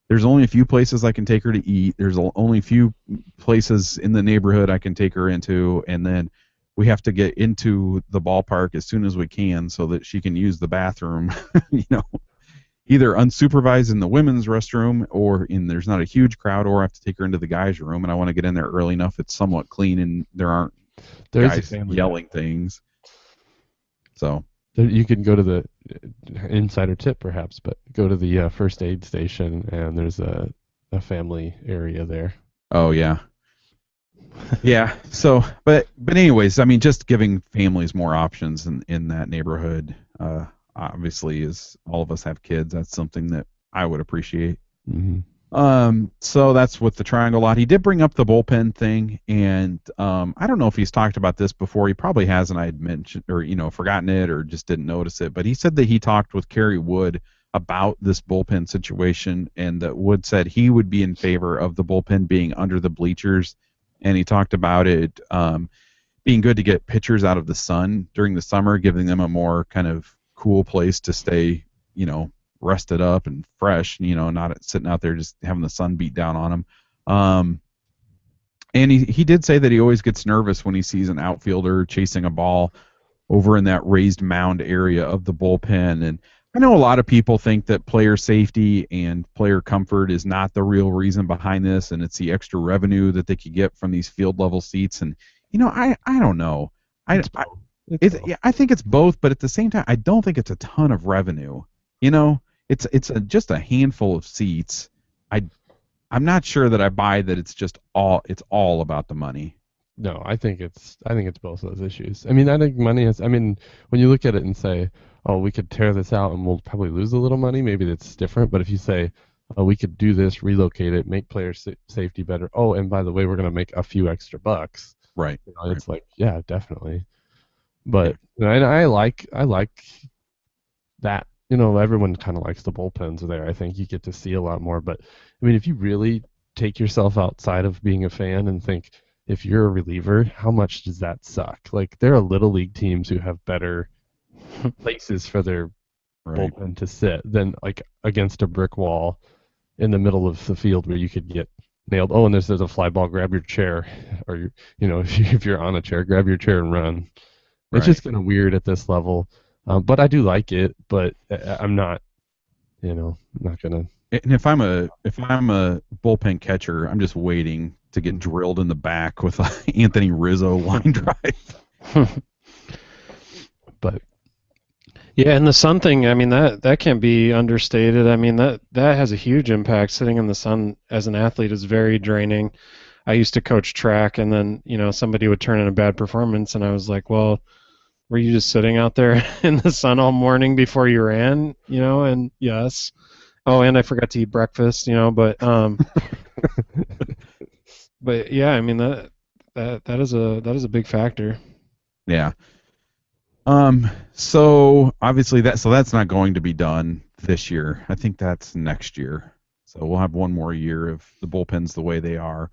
Speaker 1: there's only a few places I can take her to eat. There's only a few places in the neighborhood I can take her into, and then we have to get into the ballpark as soon as we can so that she can use the bathroom, either unsupervised in the women's restroom or there's not a huge crowd, or I have to take her into the guys' room, and I want to get in there early enough it's somewhat clean and there's guys yelling things. So
Speaker 2: you can go to the insider tip perhaps, but go to the first aid station and there's a family area there.
Speaker 1: Oh yeah. Yeah. So, but anyways, I mean, just giving families more options in that neighborhood, obviously, as all of us have kids, that's something that I would appreciate.
Speaker 2: Mm-hmm.
Speaker 1: So that's with the triangle lot. He did bring up the bullpen thing, and I don't know if he's talked about this before. He probably hasn't. I had mentioned, or forgotten it, or just didn't notice it. But he said that he talked with Kerry Wood about this bullpen situation, and that Wood said he would be in favor of the bullpen being under the bleachers, and he talked about it being good to get pitchers out of the sun during the summer, giving them a more kind of cool place to stay, rested up and fresh, not sitting out there just having the sun beat down on them. And he did say that he always gets nervous when he sees an outfielder chasing a ball over in that raised mound area of the bullpen. And I know a lot of people think that player safety and player comfort is not the real reason behind this, and it's the extra revenue that they could get from these field level seats. And I don't know. I think it's both, but at the same time, I don't think it's a ton of revenue. It's just a handful of seats. I'm not sure that I buy that it's all about the money.
Speaker 2: No, I think it's both of those issues. I mean, I think money is. I mean, when you look at it and say, "Oh, we could tear this out and we'll probably lose a little money," maybe that's different. But if you say, "Oh, we could do this, relocate it, make player safety better," oh, and by the way, we're going to make a few extra bucks.
Speaker 1: Right.
Speaker 2: It's like, yeah, definitely. But I like that. Everyone kind of likes the bullpens there. I think you get to see a lot more. But I mean, if you really take yourself outside of being a fan and think, if you're a reliever, how much does that suck? Like, there are little league teams who have better places for their
Speaker 1: Right.
Speaker 2: bullpen to sit than like against a brick wall in the middle of the field where you could get nailed. Oh, and there's a fly ball. Grab your chair, or if you're on a chair, grab your chair and run. It's just kind of weird at this level, but I do like it. But I'm not, not gonna.
Speaker 1: And if I'm a bullpen catcher, I'm just waiting to get drilled in the back with a Anthony Rizzo line drive.
Speaker 2: But
Speaker 3: yeah, and the sun thing, I mean, that can't be understated. I mean, that has a huge impact. Sitting in the sun as an athlete is very draining. I used to coach track, and then somebody would turn in a bad performance, and I was like, well, were you just sitting out there in the sun all morning before you ran? And yes. Oh, and I forgot to eat breakfast. But but yeah, I mean that is a big factor.
Speaker 1: Yeah. So obviously that's not going to be done this year. I think that's next year. So we'll have one more year of the bullpens the way they are.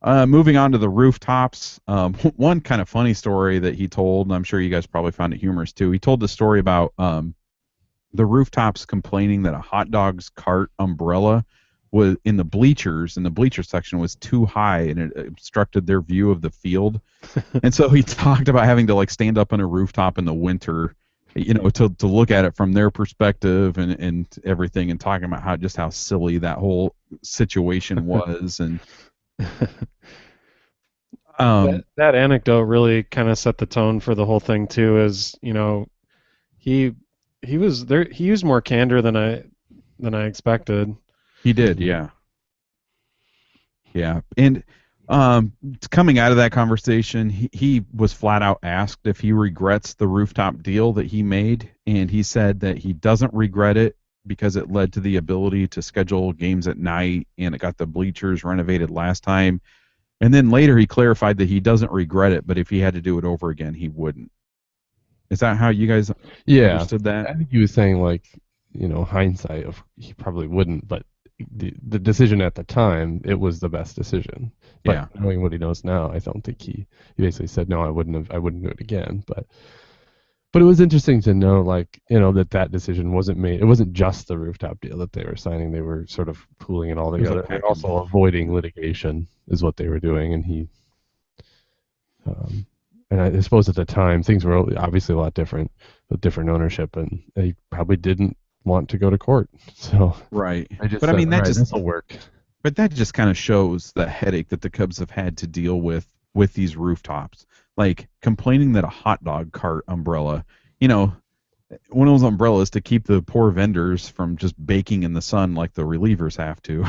Speaker 1: Moving on to the rooftops. One kind of funny story that he told, and I'm sure you guys probably found it humorous too. He told the story about the rooftops complaining that a hot dog's cart umbrella was in the bleacher section was too high and it obstructed their view of the field. And so he talked about having to like stand up on a rooftop in the winter, to look at it from their perspective and everything, and talking about how silly that whole situation was. And
Speaker 3: that anecdote really kind of set the tone for the whole thing too. He was there. He used more candor than I expected.
Speaker 1: He did, yeah. And coming out of that conversation, he was flat out asked if he regrets the rooftop deal that he made, and he said that he doesn't regret it because it led to the ability to schedule games at night, and it got the bleachers renovated last time. And then later he clarified that he doesn't regret it, but if he had to do it over again, he wouldn't. Is that how you guys understood that?
Speaker 2: I think he was saying, like, hindsight of he probably wouldn't, but the decision at the time, it was the best decision. But knowing what he knows now, I don't think he basically said, no, I wouldn't do it again. But it was interesting to know, like, that decision wasn't made. It wasn't just the rooftop deal that they were signing. They were sort of pooling it all together. And also avoiding litigation is what they were doing. And and I suppose at the time, things were obviously a lot different with different ownership, and they probably didn't want to go to court. So
Speaker 1: right.
Speaker 2: But I mean, this'll work.
Speaker 1: But that just kind of shows the headache that the Cubs have had to deal with these rooftops. Like complaining that a hot dog cart umbrella, one of those umbrellas to keep the poor vendors from just baking in the sun like the relievers have to.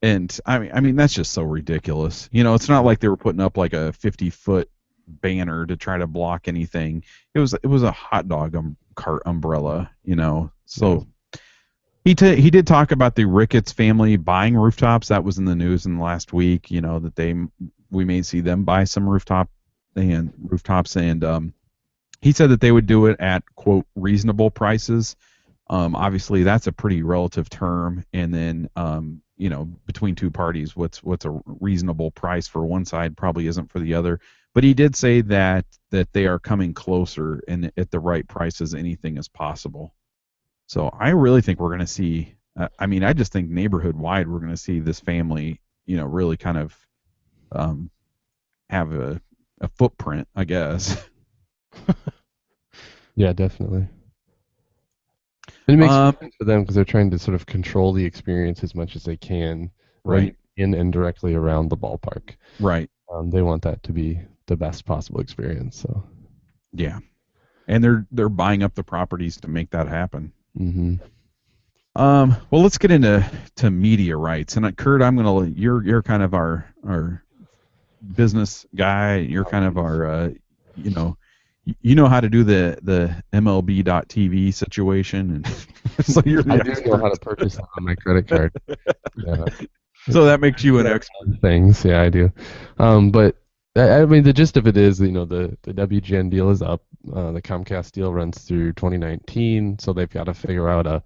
Speaker 1: And I mean that's just so ridiculous. It's not like they were putting up like a 50-foot banner to try to block anything. It was a hot dog cart umbrella, So he did talk about the Ricketts family buying rooftops. That was in the news in the last week. That we may see them buy some rooftops, and he said that they would do it at quote reasonable prices. Obviously that's a pretty relative term, and then between two parties, what's a reasonable price for one side probably isn't for the other. But he did say that they are coming closer and at the right price as anything is possible. So I really think we're going to see. I just think neighborhood wide we're going to see this family, really kind of have a footprint, I guess.
Speaker 2: Yeah, definitely. And it makes sense for them because they're trying to sort of control the experience as much as they can, right, in and directly around the ballpark.
Speaker 1: Right.
Speaker 2: They want that to be the best possible experience. So.
Speaker 1: Yeah, and they're buying up the properties to make that happen.
Speaker 2: Mm-hmm.
Speaker 1: Well, let's get into media rights. And Kurt, you're kind of our business guy. You're kind of our you know how to do the MLB.TV situation, and so you're the
Speaker 2: expert. I do know how to purchase that on my credit card. Yeah.
Speaker 1: So that makes you an expert.
Speaker 2: Things, yeah, I do. But I mean, the gist of it is, the WGN deal is up. The Comcast deal runs through 2019, so they've got to figure out a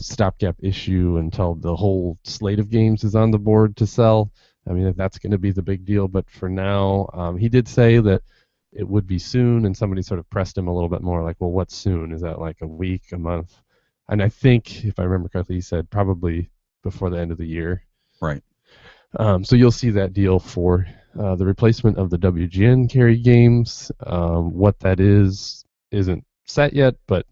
Speaker 2: stopgap issue until the whole slate of games is on the board to sell. I mean, that's going to be the big deal. But for now, he did say that it would be soon, and somebody sort of pressed him a little bit more, like, well, what's soon? Is that like a week, a month? And I think, if I remember correctly, he said probably before the end of the year.
Speaker 1: Right.
Speaker 2: So you'll see that deal for the replacement of the WGN carry games. What that isn't set yet, but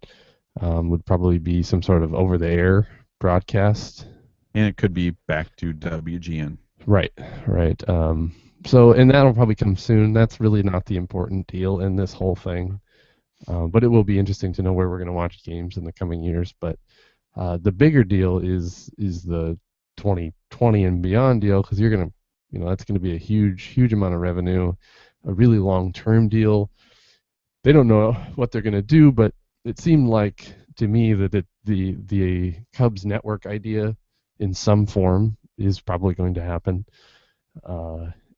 Speaker 2: would probably be some sort of over-the-air broadcast.
Speaker 1: And it could be back to WGN.
Speaker 2: Right. And that'll probably come soon. That's really not the important deal in this whole thing. But it will be interesting to know where we're going to watch games in the coming years. But the bigger deal is the 2020 and beyond deal, because you're going to, that's going to be a huge amount of revenue, a really long-term deal. They don't know what they're going to do, but it seemed like to me that the Cubs network idea in some form is probably going to happen.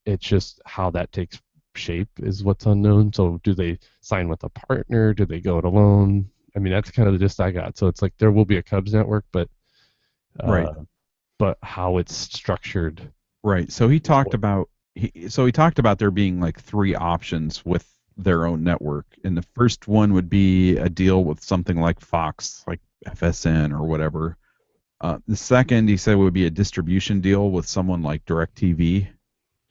Speaker 2: It's just how that takes shape is what's unknown. So do they sign with a partner? Do they go it alone? I mean, that's kind of the gist I got. So it's like there will be a Cubs network, but
Speaker 1: right.
Speaker 2: But how it's structured.
Speaker 1: Right. So he talked about there being like 3 options with their own network, and the first one would be a deal with something like Fox, like FSN or whatever. The second, he said, would be a distribution deal with someone like DirecTV,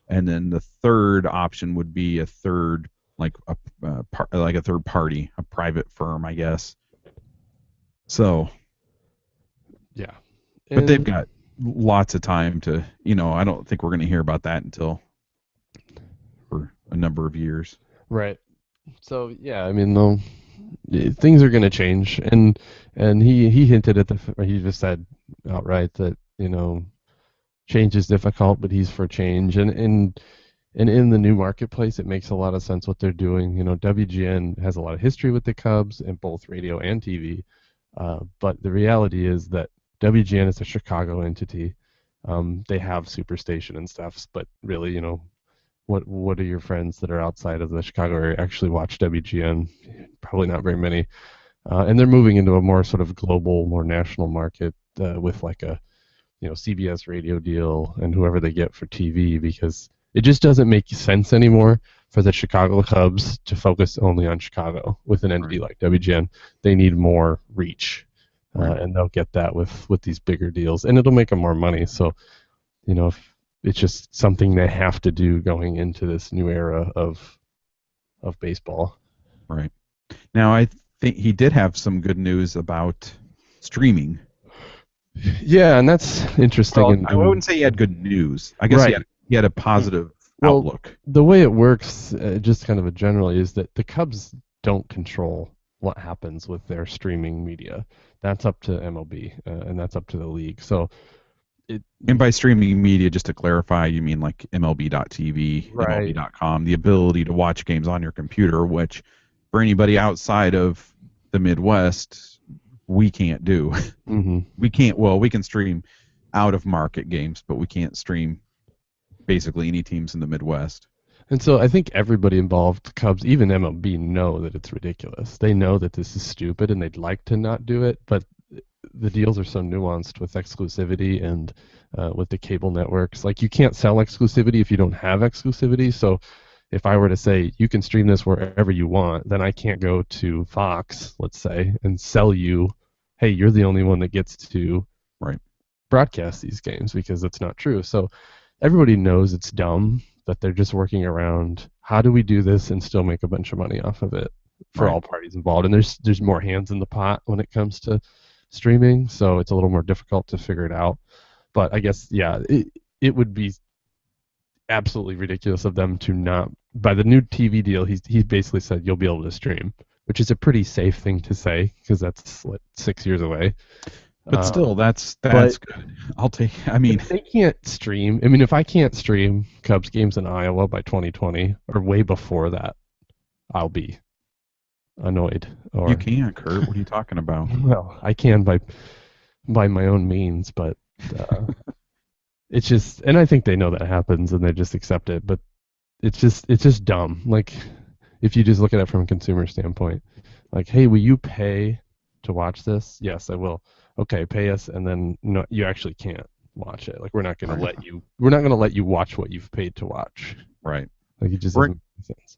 Speaker 1: and then the third option would be a third, like a third party, a private firm, I guess. So,
Speaker 2: yeah,
Speaker 1: but they've got lots of time to, I don't think we're going to hear about that until for a number of years.
Speaker 2: Right. So yeah, I mean, things are going to change, and he hinted at he just said outright that change is difficult, but he's for change, and in the new marketplace, it makes a lot of sense what they're doing. WGN has a lot of history with the Cubs in both radio and TV, but the reality is that WGN is a Chicago entity. They have Superstation and stuff, but really, what are your friends that are outside of the Chicago area actually watch WGN? Probably not very many. And they're moving into a more sort of global, more national market with like a CBS radio deal and whoever they get for TV, because it just doesn't make sense anymore for the Chicago Cubs to focus only on Chicago with an entity like WGN. They need more reach, and they'll get that with these bigger deals, and it'll make them more money. So, if it's just something they have to do going into this new era of baseball.
Speaker 1: Right. Now, I think he did have some good news about streaming.
Speaker 2: Yeah, and that's interesting.
Speaker 1: Well, I wouldn't say he had good news. I guess he had a positive outlook.
Speaker 2: The way it works, just kind of a generally, is that the Cubs don't control what happens with their streaming media. That's up to MLB, and that's up to the league. So,
Speaker 1: and by streaming media, just to clarify, you mean like MLB.TV,
Speaker 2: right.
Speaker 1: MLB.com, the ability to watch games on your computer, which for anybody outside of the Midwest, we can't do.
Speaker 2: Mm-hmm.
Speaker 1: We can stream out of market games, but we can't stream basically any teams in the Midwest.
Speaker 2: And so I think everybody involved, the Cubs, even MLB, know that it's ridiculous. They know that this is stupid and they'd like to not do it, but the deals are so nuanced with exclusivity and with the cable networks. Like, you can't sell exclusivity if you don't have exclusivity. So if I were to say you can stream this wherever you want, then I can't go to Fox, let's say, and sell you, hey, you're the only one that gets to broadcast these games, because it's not true. So everybody knows it's dumb, but they're just working around how do we do this and still make a bunch of money off of it for all parties involved. And there's more hands in the pot when it comes to streaming, so it's a little more difficult to figure it out. But I guess, it would be absolutely ridiculous of them to not. By the new TV deal, he basically said you'll be able to stream, which is a pretty safe thing to say, because that's 6 years away.
Speaker 1: But still, that's good. I'll take. I mean,
Speaker 2: if they can't stream. I mean, if I can't stream Cubs games in Iowa by 2020 or way before that, I'll be annoyed. Or,
Speaker 1: you can't, Kurt. What are you talking about?
Speaker 2: Well, I can by my own means, but it's just, and I think they know that happens and they just accept it. But it's just dumb. Like, if you just look at it from a consumer standpoint, like, hey, will you pay to watch this? Yes, I will. Okay, pay us, and then no, you actually can't watch it. Like, we're not going to let you. We're not going to let you watch what you've paid to watch.
Speaker 1: Right.
Speaker 2: Like, it just
Speaker 1: We're-
Speaker 2: doesn't make sense.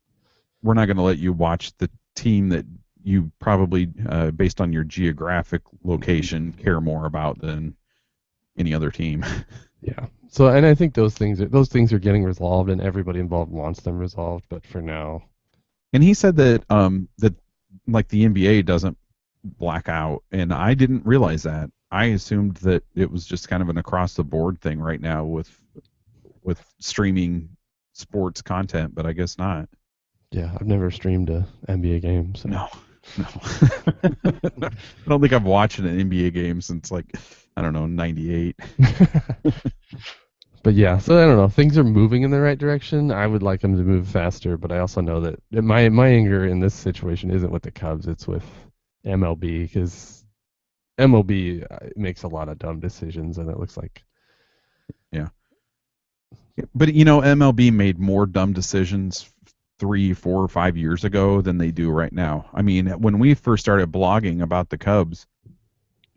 Speaker 1: We're not going to let you watch the team that you probably, based on your geographic location, care more about than any other team.
Speaker 2: Yeah. So, and I think those things are getting resolved, and everybody involved wants them resolved. But for now,
Speaker 1: And he said that that like the NBA doesn't black out, and I didn't realize that. I assumed that it was just kind of an across the board thing right now with streaming sports content, but I guess not.
Speaker 2: yeah, I've never streamed a NBA game. So.
Speaker 1: No. I don't think I've watched an NBA game since like I don't know 98.
Speaker 2: But yeah, so I don't know. Things are moving in the right direction. I would like them to move faster, but I also know that my anger in this situation isn't with the Cubs. It's with MLB, because MLB makes a lot of dumb decisions, and it looks like.
Speaker 1: Yeah. But you know, MLB made more dumb decisions 3, 4, or 5 years ago than they do right now. I mean, when we first started blogging about the Cubs,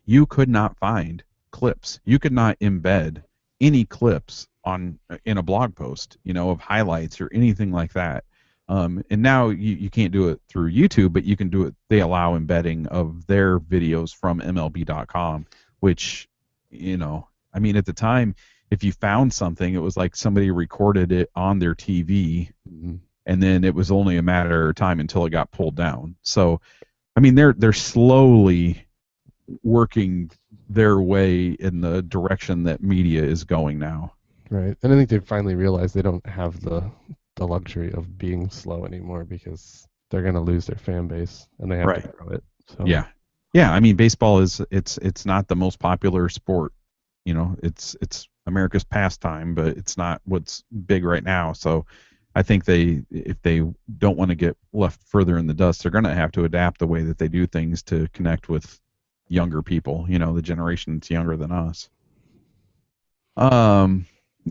Speaker 1: you could not find clips. You could not embed any clips in a blog post, you know, of highlights or anything like that. And now you can't do it through YouTube, but you can do it. They allow embedding of their videos from MLB.com, which, you know, I mean, at the time, if you found something, it was like somebody recorded it on their TV, and then it was only a matter of time until it got pulled down. So, I mean, they're slowly working their way in the direction that media is going now.
Speaker 2: Right, and I think they finally realized they don't have the luxury of being slow anymore, because they're going to lose their fan base, and they have to grow it. So.
Speaker 1: Yeah. I mean, baseball it's not the most popular sport. You know, it's America's pastime, but it's not what's big right now. So I think if they don't want to get left further in the dust, they're going to have to adapt the way that they do things to connect with younger people, you know, the generation that's younger than us.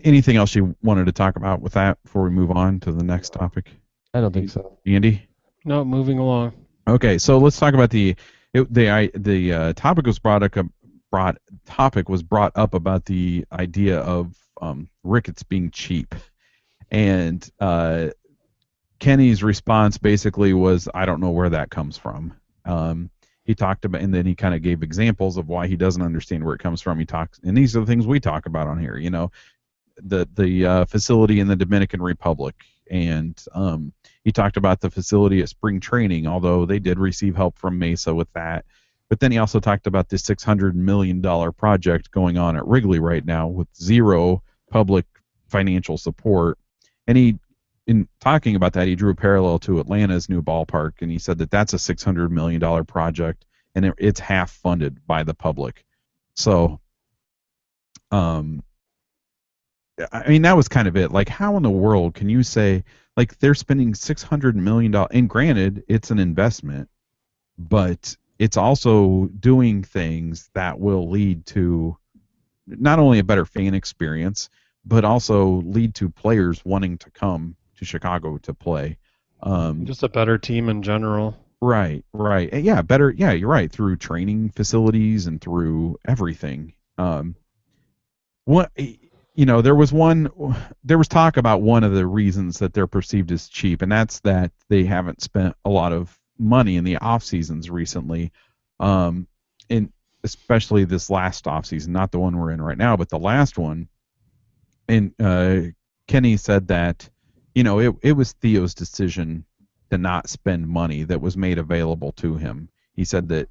Speaker 1: Anything else you wanted to talk about with that before we move on to the next topic?
Speaker 2: I don't think so.
Speaker 1: Andy?
Speaker 3: No, moving along.
Speaker 1: Okay, so let's talk about the topic was brought up about the idea of Ricketts being cheap, and Kenny's response basically was, I don't know where that comes from. He talked about, and then he kind of gave examples of why he doesn't understand where it comes from. He talks, and these are the things we talk about on here. You know, the facility in the Dominican Republic, and he talked about the facility at spring training, although they did receive help from Mesa with that. But then he also talked about this $600 million project going on at Wrigley right now with zero public financial support. And in talking about that, he drew a parallel to Atlanta's new ballpark, and he said that that's a $600 million project, and it's half funded by the public. So, I mean, that was kind of it. Like, how in the world can you say, like, they're spending $600 million? And granted, it's an investment, but it's also doing things that will lead to not only a better fan experience, but also lead to players wanting to come to Chicago to play.
Speaker 3: Just a better team in general.
Speaker 1: Right. Yeah, better. Yeah, you're right. Through training facilities and through everything. What, you know, there was talk about one of the reasons that they're perceived as cheap, and that's that they haven't spent a lot of money in the off seasons recently, and especially this last off season, not the one we're in right now, but the last one. And Kenny said that, you know, it was Theo's decision to not spend money that was made available to him. He said that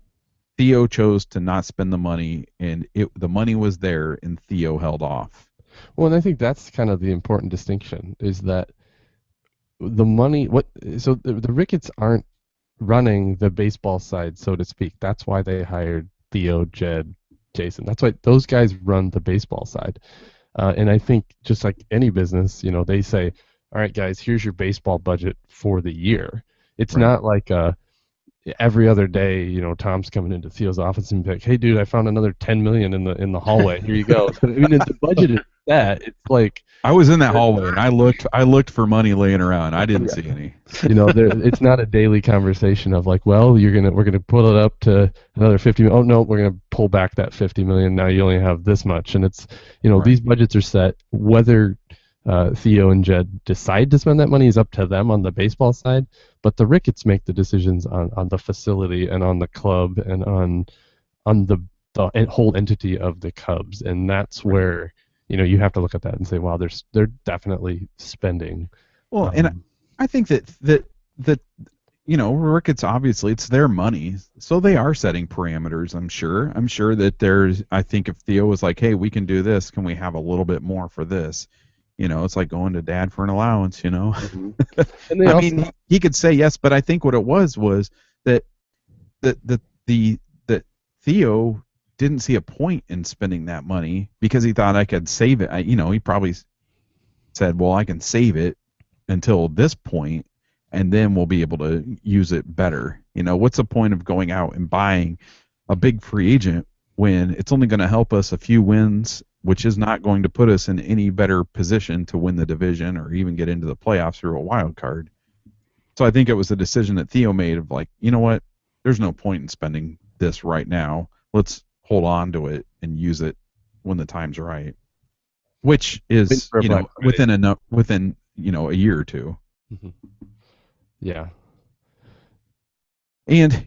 Speaker 1: Theo chose to not spend the money, and the money was there, and Theo held off.
Speaker 2: Well, and I think that's kind of the important distinction, is that the money. So the Ricketts aren't running the baseball side, so to speak. That's why they hired Theo, Jed, Jason. That's why those guys run the baseball side. And I think just like any business, you know, they say, all right, guys, here's your baseball budget for the year. It's not like every other day, you know, Tom's coming into Theo's office and be like, hey, dude, I found another $10 million in the hallway. Here you go. I mean, the budget is that. It's like,
Speaker 1: I was in that hallway and I looked for money laying around. I didn't see any.
Speaker 2: it's not a daily conversation of like, well, we're gonna pull it up to another 50 million. Oh no, we're gonna pull back that 50 million. Now you only have this much, and it's
Speaker 1: Right.
Speaker 2: these budgets are set. Whether Theo and Jed decide to spend that money is up to them on the baseball side, but the Ricketts make the decisions on the facility and on the club and on the whole entity of the Cubs, and that's where you have to look at that and say, wow, they're definitely spending.
Speaker 1: Well, and I think that Ricketts, obviously it's their money, so they are setting parameters. I'm sure that I think if Theo was like, hey, we can do this, can we have a little bit more for this? It's like going to dad for an allowance.
Speaker 2: And
Speaker 1: I mean, he could say yes, but I think what it was that that Theo didn't see a point in spending that money because he thought I could save it. He probably said, well, I can save it until this point, and then we'll be able to use it better. What's the point of going out and buying a big free agent when it's only going to help us a few wins, which is not going to put us in any better position to win the division or even get into the playoffs through a wild card. So I think it was a decision that Theo made of like, you know what, there's no point in spending this right now. Let's hold on to it and use it when the time's right, which is within a year or two.
Speaker 2: Mm-hmm. Yeah.
Speaker 1: And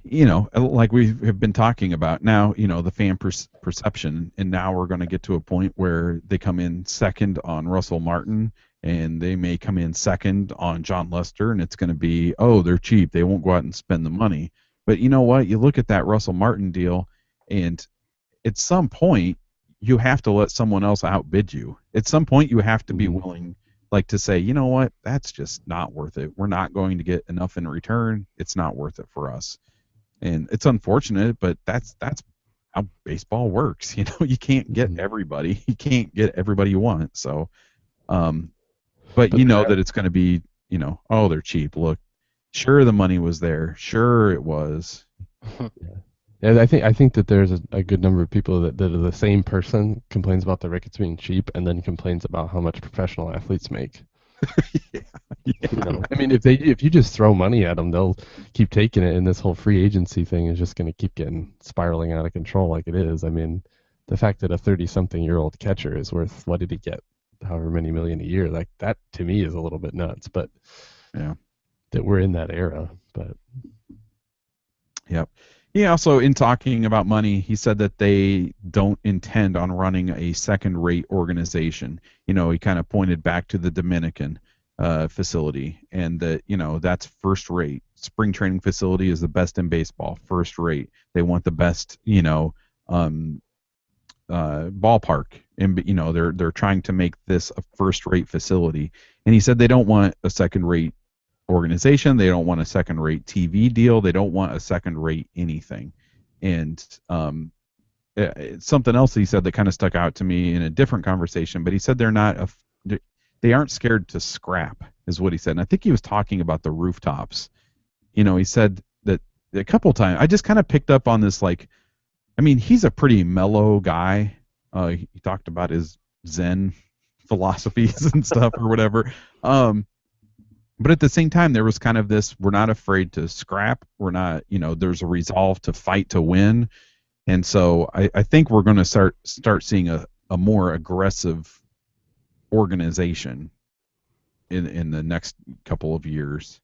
Speaker 1: like we have been talking about now, the fan perception, and now we're going to get to a point where they come in second on Russell Martin, and they may come in second on John Lester, and it's going to be, oh, they're cheap, they won't go out and spend the money. But you know what? You look at that Russell Martin deal, and at some point you have to let someone else outbid you. At some point you have to be willing, like, to say, you know what, that's just not worth it. We're not going to get enough in return. It's not worth it for us. And it's unfortunate, but that's how baseball works. You can't get everybody. You can't get everybody you want. So, but that it's going to be, oh, they're cheap. Look, sure, the money was there. Sure, it was.
Speaker 2: Yeah, I think that there's a good number of people that are the same person complains about the Ricketts being cheap and then complains about how much professional athletes make.
Speaker 1: Yeah.
Speaker 2: I mean, if you just throw money at them, they'll keep taking it, and this whole free agency thing is just going to keep getting spiraling out of control like it is. I mean, the fact that a 30-something-year-old catcher is worth, what did he get, however many million a year, like that to me is a little bit nuts. But
Speaker 1: yeah,
Speaker 2: that we're in that era. But
Speaker 1: yep. He also, in talking about money, he said that they don't intend on running a second-rate organization. He kind of pointed back to the Dominican facility, and that that's first-rate. Spring training facility is the best in baseball, first-rate. They want the best, ballpark, and they're trying to make this a first-rate facility. And he said they don't want a second-rate organization. They don't want a second-rate TV deal. They don't want a second-rate anything. And something else he said that kind of stuck out to me in a different conversation, but he said they aren't scared to scrap, is what he said. And I think he was talking about the rooftops. He said that a couple times. I just kind of picked up on this, like, I mean, he's a pretty mellow guy. He talked about his Zen philosophies and stuff or whatever. But at the same time, there was kind of this, we're not afraid to scrap. We're not, there's a resolve to fight to win. And so I think we're going to start seeing a more aggressive organization in the next couple of years.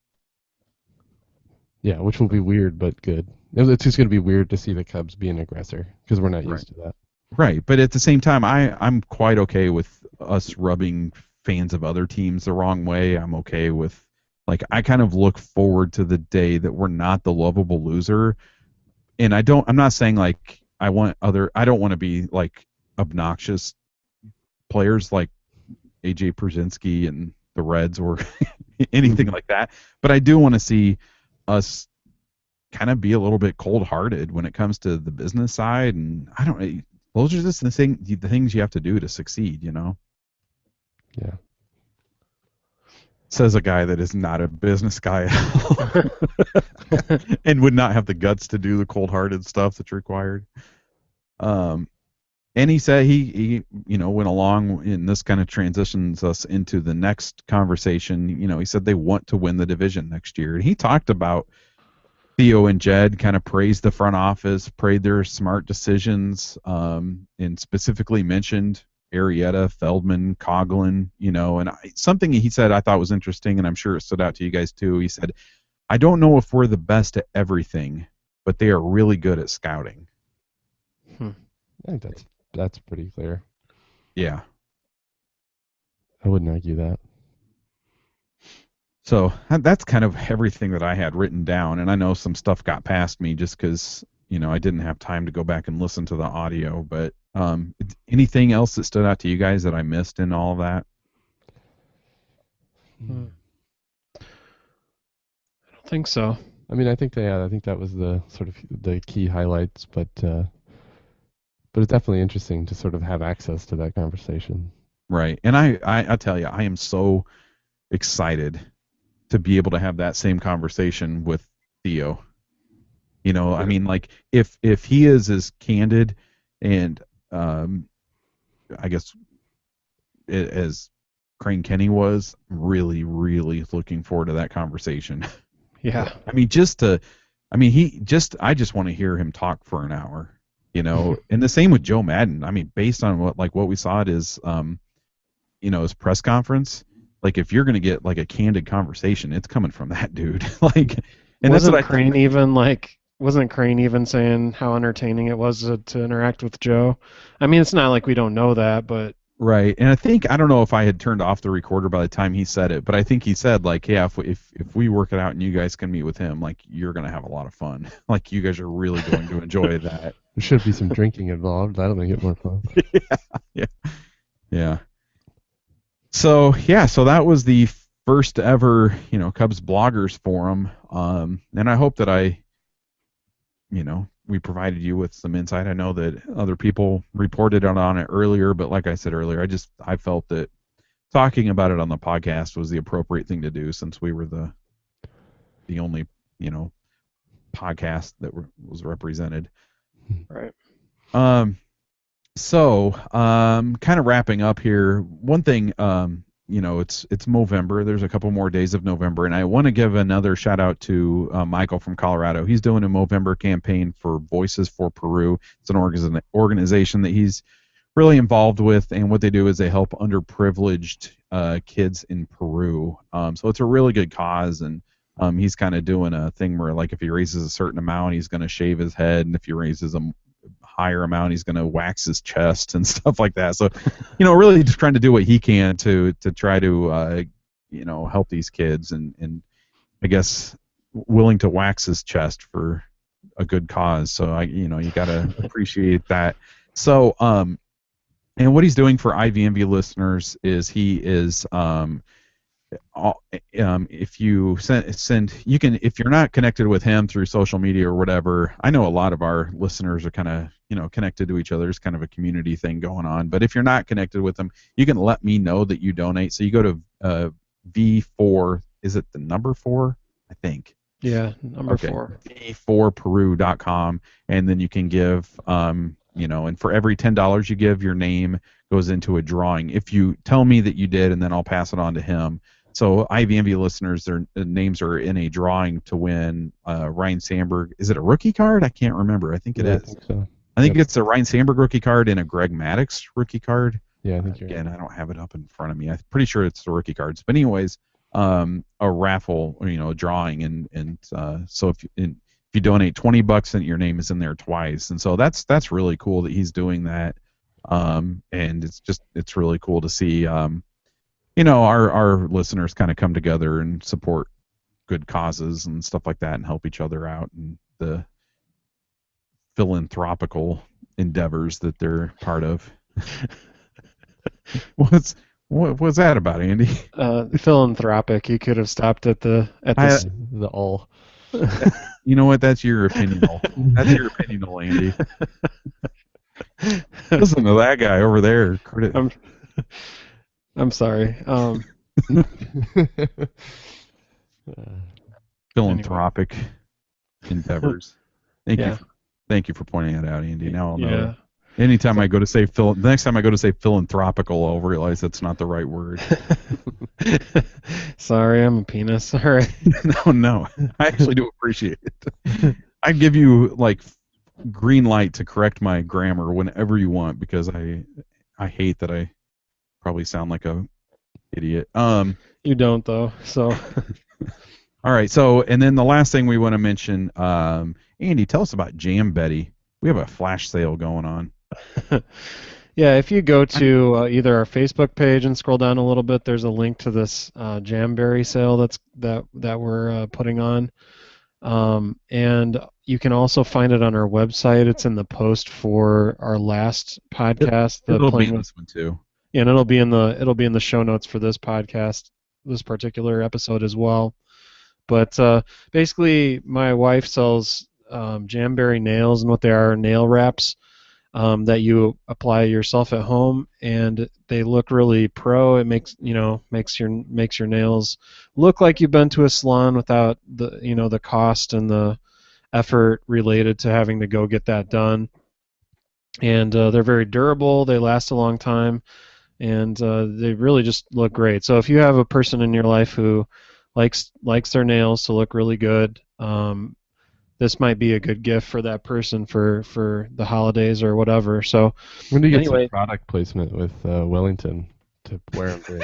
Speaker 2: Yeah, which will be weird, but good. It's just going to be weird to see the Cubs be an aggressor because we're not used to that.
Speaker 1: Right, but at the same time, I'm quite okay with us rubbing fans of other teams the wrong way. I'm okay with, like, I kind of look forward to the day that we're not the lovable loser. And I'm not saying like I don't want to be like obnoxious players like AJ Pierzynski and the Reds or anything like that. But I do want to see us kind of be a little bit cold-hearted when it comes to the business side. And those are just the things you have to do to succeed,
Speaker 2: Yeah.
Speaker 1: Says a guy that is not a business guy at all and would not have the guts to do the cold-hearted stuff that's required. And he said he went along, and this kind of transitions us into the next conversation. He said they want to win the division next year. And he talked about Theo and Jed, kind of praised the front office, praised their smart decisions, and specifically mentioned Arrieta, Feldman, Coughlin, and something he said I thought was interesting, and I'm sure it stood out to you guys too. He said, I don't know if we're the best at everything, but they are really good at scouting.
Speaker 2: I think that's pretty clear.
Speaker 1: Yeah.
Speaker 2: I wouldn't argue that.
Speaker 1: So that's kind of everything that I had written down, and I know some stuff got past me just because I didn't have time to go back and listen to the audio. But anything else that stood out to you guys that I missed in all of that?
Speaker 3: I don't think so.
Speaker 2: I mean, I think that was the sort of the key highlights, but it's definitely interesting to sort of have access to that conversation.
Speaker 1: Right, and I tell you, I am so excited to be able to have that same conversation with Theo. I mean, like if he is as candid and I guess as Crane Kenny was, really, really looking forward to that conversation.
Speaker 3: Yeah.
Speaker 1: I mean, I just want to hear him talk for an hour, and the same with Joe Madden. I mean, based on what we saw at his, his press conference, like if you're going to get like a candid conversation, it's coming from that dude. And
Speaker 3: wasn't Crane even saying how entertaining it was to interact with Joe? I mean, it's not like we don't know that, but
Speaker 1: right. And I don't know if I had turned off the recorder by the time he said it, but I think he said like, yeah, if we work it out and you guys can meet with him, like you're going to have a lot of fun. Like you guys are really going to enjoy that.
Speaker 2: There should be some drinking involved. That'll make it more fun.
Speaker 1: Yeah. So that was the first ever, Cubs bloggers forum. And I hope that we provided you with some insight. I know that other people reported on it earlier, but like I said earlier, I felt that talking about it on the podcast was the appropriate thing to do since we were the only, podcast that was represented.
Speaker 3: Right.
Speaker 1: So, kind of wrapping up here, one thing, it's Movember. There's a couple more days of November, and I want to give another shout out to Michael from Colorado. He's doing a Movember campaign for Voices for Peru. It's an organization that he's really involved with, and what they do is they help underprivileged kids in Peru. So it's a really good cause, and he's kind of doing a thing where, like, if he raises a certain amount, he's going to shave his head, and if he raises a higher amount, he's going to wax his chest and stuff like that. So, really just trying to do what he can to try to, help these kids, and I guess willing to wax his chest for a good cause. So you got to appreciate that. So, and what he's doing for IVMV listeners is he is, if you send, you can, if you're not connected with him through social media or whatever, I know a lot of our listeners are kind of, connected to each other. There's kind of a community thing going on. But if you're not connected with them, you can let me know that you donate. So you go to V4, is it the number 4? I think.
Speaker 3: Yeah, number 4.
Speaker 1: V4Peru.com, and then you can give, and for every $10 you give, your name goes into a drawing. If you tell me that you did, and then I'll pass it on to him. So IVMV listeners, their names are in a drawing to win Ryan Sandberg. Is it a rookie card? I can't remember. I think it is.
Speaker 2: I think so.
Speaker 1: I think it's a Ryan Sandberg rookie card and a Greg Maddux rookie card.
Speaker 2: Yeah, I think you're
Speaker 1: Again, I don't have it up in front of me. I'm pretty sure it's the rookie cards. But anyways, a raffle, a drawing, and so if you donate $20, then your name is in there twice. And so that's really cool that he's doing that. And it's really cool to see our listeners kind of come together and support good causes and stuff like that and help each other out, and the philanthropical endeavors that they're part of. What's that about, Andy?
Speaker 3: Philanthropic. You could have stopped at the
Speaker 2: all.
Speaker 1: You know what? That's your opinional. That's your opinional, Andy. Listen to that guy over there.
Speaker 3: I'm sorry.
Speaker 1: Philanthropic endeavors. Thank you for pointing that out, Andy. Now I'll know. Anytime I go to say the next time I go to say philanthropical, I'll realize that's not the right word.
Speaker 3: Sorry, I'm a penis. All right.
Speaker 1: No, I actually do appreciate it. I give you like green light to correct my grammar whenever you want because I hate that I probably sound like a idiot.
Speaker 3: You don't though. So.
Speaker 1: All right. So, and then the last thing we want to mention, Andy, tell us about Jam Betty. We have a flash sale going on.
Speaker 3: Yeah, if you go to either our Facebook page and scroll down a little bit, there's a link to this Jamberry sale that we're putting on, and you can also find it on our website. It's in the post for our last podcast.
Speaker 1: It'll be in this one too.
Speaker 3: Yeah, and it'll be in the show notes for this podcast, this particular episode as well. But basically, my wife sells Jamberry nails, and what they are nail wraps. That you apply yourself at home, and they look really pro. It makes your nails look like you've been to a salon without the cost and the effort related to having to go get that done. And they're very durable. They last a long time, and they really just look great. So if you have a person in your life who likes their nails to look really good, this might be a good gift for that person for the holidays or whatever. So,
Speaker 2: when do you get some product placement with Wellington to wear them?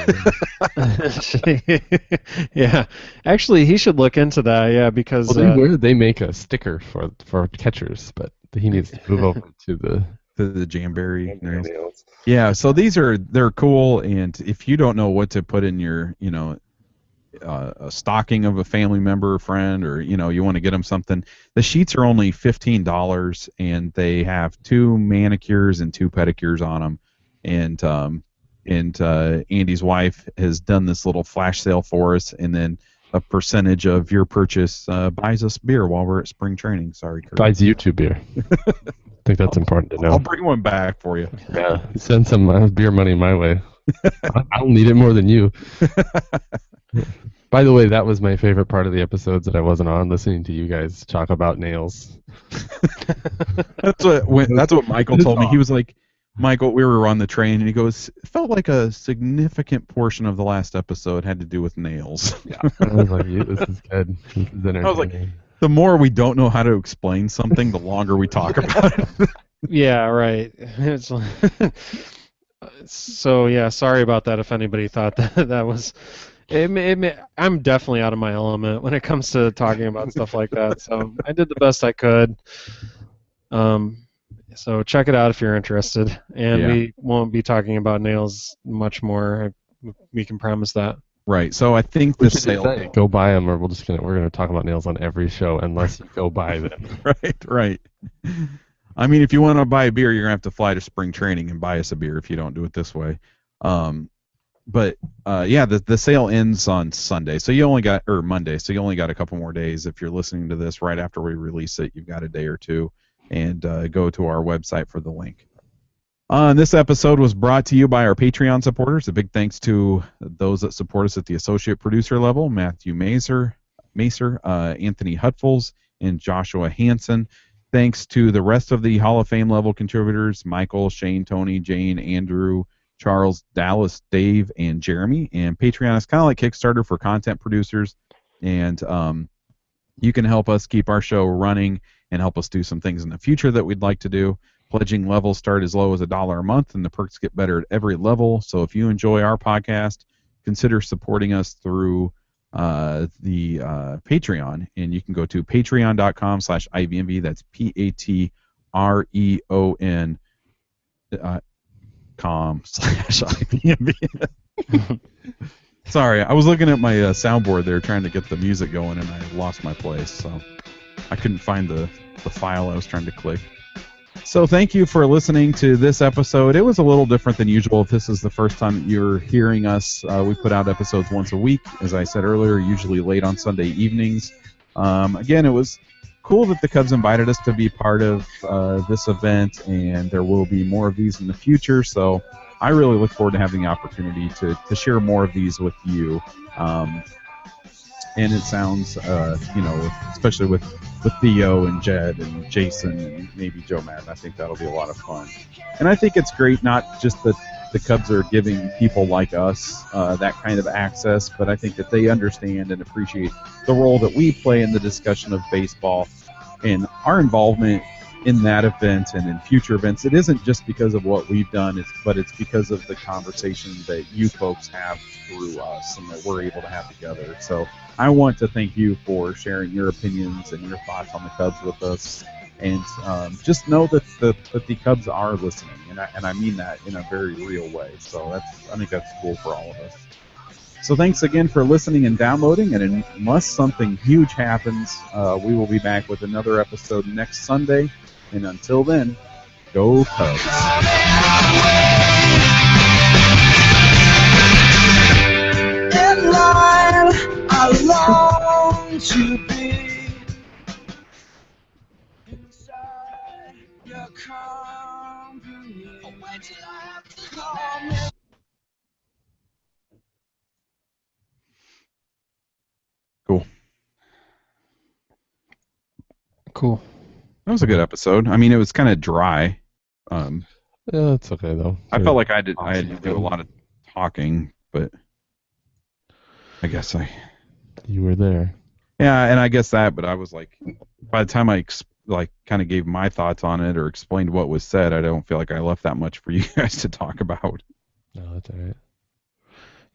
Speaker 3: Yeah, actually, he should look into that. Yeah, because
Speaker 2: they make a sticker for catchers, but he needs to move over to the
Speaker 1: Jamberry nails. Yeah, so they're cool, and if you don't know what to put in your a stocking of a family member or friend, or you want to get them something, the sheets are only $15, and they have 2 manicures and 2 pedicures on them. And Andy's wife has done this little flash sale for us, and then a percentage of your purchase buys us beer while we're at spring training. Sorry, Kurt.
Speaker 2: Buys you 2 beer. I think that's important to know.
Speaker 1: I'll bring one back for you.
Speaker 2: Yeah, send some beer money my way. I'll need it more than you. By the way, that was my favorite part of the episodes that I wasn't on, listening to you guys talk about nails.
Speaker 1: That's what Michael told me. He was like, Michael, we were on the train, and he goes, it felt like a significant portion of the last episode had to do with nails.
Speaker 2: Yeah. I was like, this is good. This is entertaining.
Speaker 1: I was like, the more we don't know how to explain something, the longer we talk about it.
Speaker 3: Yeah, right. So, yeah, sorry about that if anybody thought that was... I'm definitely out of my element when it comes to talking about stuff like that. So I did the best I could. So check it out if you're interested. And we won't be talking about nails much more. We can promise that.
Speaker 1: Right. So I think the sale.
Speaker 2: Go buy them, or we're going to talk about nails on every show unless you go buy them.
Speaker 1: Right. I mean, if you want to buy a beer, you're going to have to fly to spring training and buy us a beer if you don't do it this way. But the sale ends on Sunday, so you only got Monday, so you only got a couple more days. If you're listening to this right after we release it, you've got a day or two, and go to our website for the link. This episode was brought to you by our Patreon supporters. A big thanks to those that support us at the associate producer level: Matthew Macer, Anthony Hutfels, and Joshua Hansen. Thanks to the rest of the Hall of Fame level contributors: Michael, Shane, Tony, Jane, Andrew, Charles, Dallas, Dave, and Jeremy. And Patreon is kind of like Kickstarter for content producers, and you can help us keep our show running and help us do some things in the future that we'd like to do. Pledging levels start as low as $1 a month, and the perks get better at every level. So if you enjoy our podcast, consider supporting us through the Patreon, and you can go to patreon.com/IVMV. That's Patreon. .com/IVMV. Sorry, I was looking at my soundboard there trying to get the music going, and I lost my place, so I couldn't find the file I was trying to click. So thank you for listening to this episode. It was a little different than usual. If this is the first time that you're hearing us, we put out episodes once a week, as I said earlier, usually late on Sunday evenings. Again, it was cool that the Cubs invited us to be part of this event, and there will be more of these in the future. So I really look forward to having the opportunity to share more of these with you. and it sounds, especially with Theo and Jed and Jason and maybe Joe Madden, I think that'll be a lot of fun. And I think it's great not just that the Cubs are giving people like us that kind of access, but I think that they understand and appreciate the role that we play in the discussion of baseball and our involvement in that event and in future events. It isn't just because of what we've done, but it's because of the conversation that you folks have through us and that we're able to have together. So I want to thank you for sharing your opinions and your thoughts on the Cubs with us. And just know that the Cubs are listening, and I mean that in a very real way. So I think that's cool for all of us. So thanks again for listening and downloading, and unless something huge happens, we will be back with another episode next Sunday. And until then, go Cubs. In line, I long to be inside your company. Wait till I have to call me.
Speaker 3: Cool.
Speaker 1: That was a good episode. I mean, it was kind of dry.
Speaker 2: Yeah, it's okay though.
Speaker 1: I felt like I had to do a lot of talking, but I guess
Speaker 2: you were there.
Speaker 1: Yeah, and I guess that, but I was like, by the time I kind of gave my thoughts on it or explained what was said, I don't feel like I left that much for you guys to talk about.
Speaker 2: No, that's all right.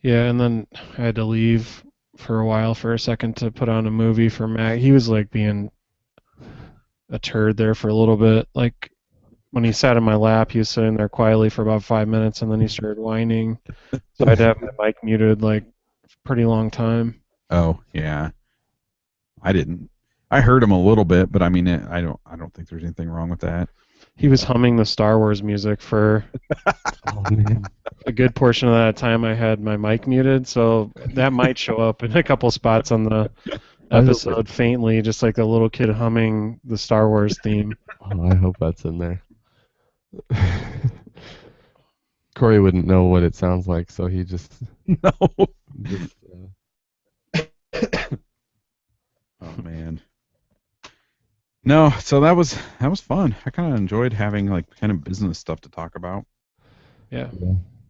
Speaker 3: Yeah, and then I had to leave for a while for a second to put on a movie for Matt. He was like being a turd there for a little bit. Like when he sat in my lap, he was sitting there quietly for about 5 minutes, and then he started whining. So I had to have my mic muted like a pretty long time.
Speaker 1: Oh yeah, I didn't. I heard him a little bit, but I mean, I don't think there's anything wrong with that.
Speaker 3: He was humming the Star Wars music for a good portion of that time. I had my mic muted, so that might show up in a couple spots on the episode faintly, just like a little kid humming the Star Wars theme.
Speaker 2: Oh, I hope that's in there. Corey wouldn't know what it sounds like, so he just
Speaker 1: no. Oh man. No, so that was fun. I kind of enjoyed having like kind of business stuff to talk about.
Speaker 3: Yeah.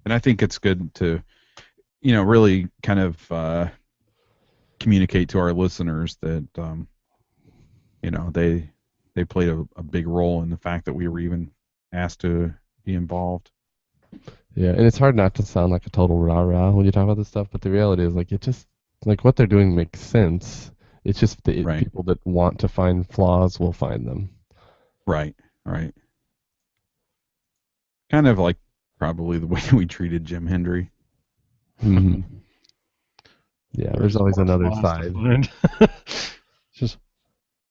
Speaker 1: And I think it's good to, really kind of communicate to our listeners that, they played a big role in the fact that we were even asked to be involved.
Speaker 2: Yeah, and it's hard not to sound like a total rah-rah when you talk about this stuff, but the reality is like it just like what they're doing makes sense. It's just the people that want to find flaws will find them.
Speaker 1: Right. Kind of like probably the way we treated Jim Hendry.
Speaker 2: Mm-hmm. Yeah, there's always another side.
Speaker 3: Just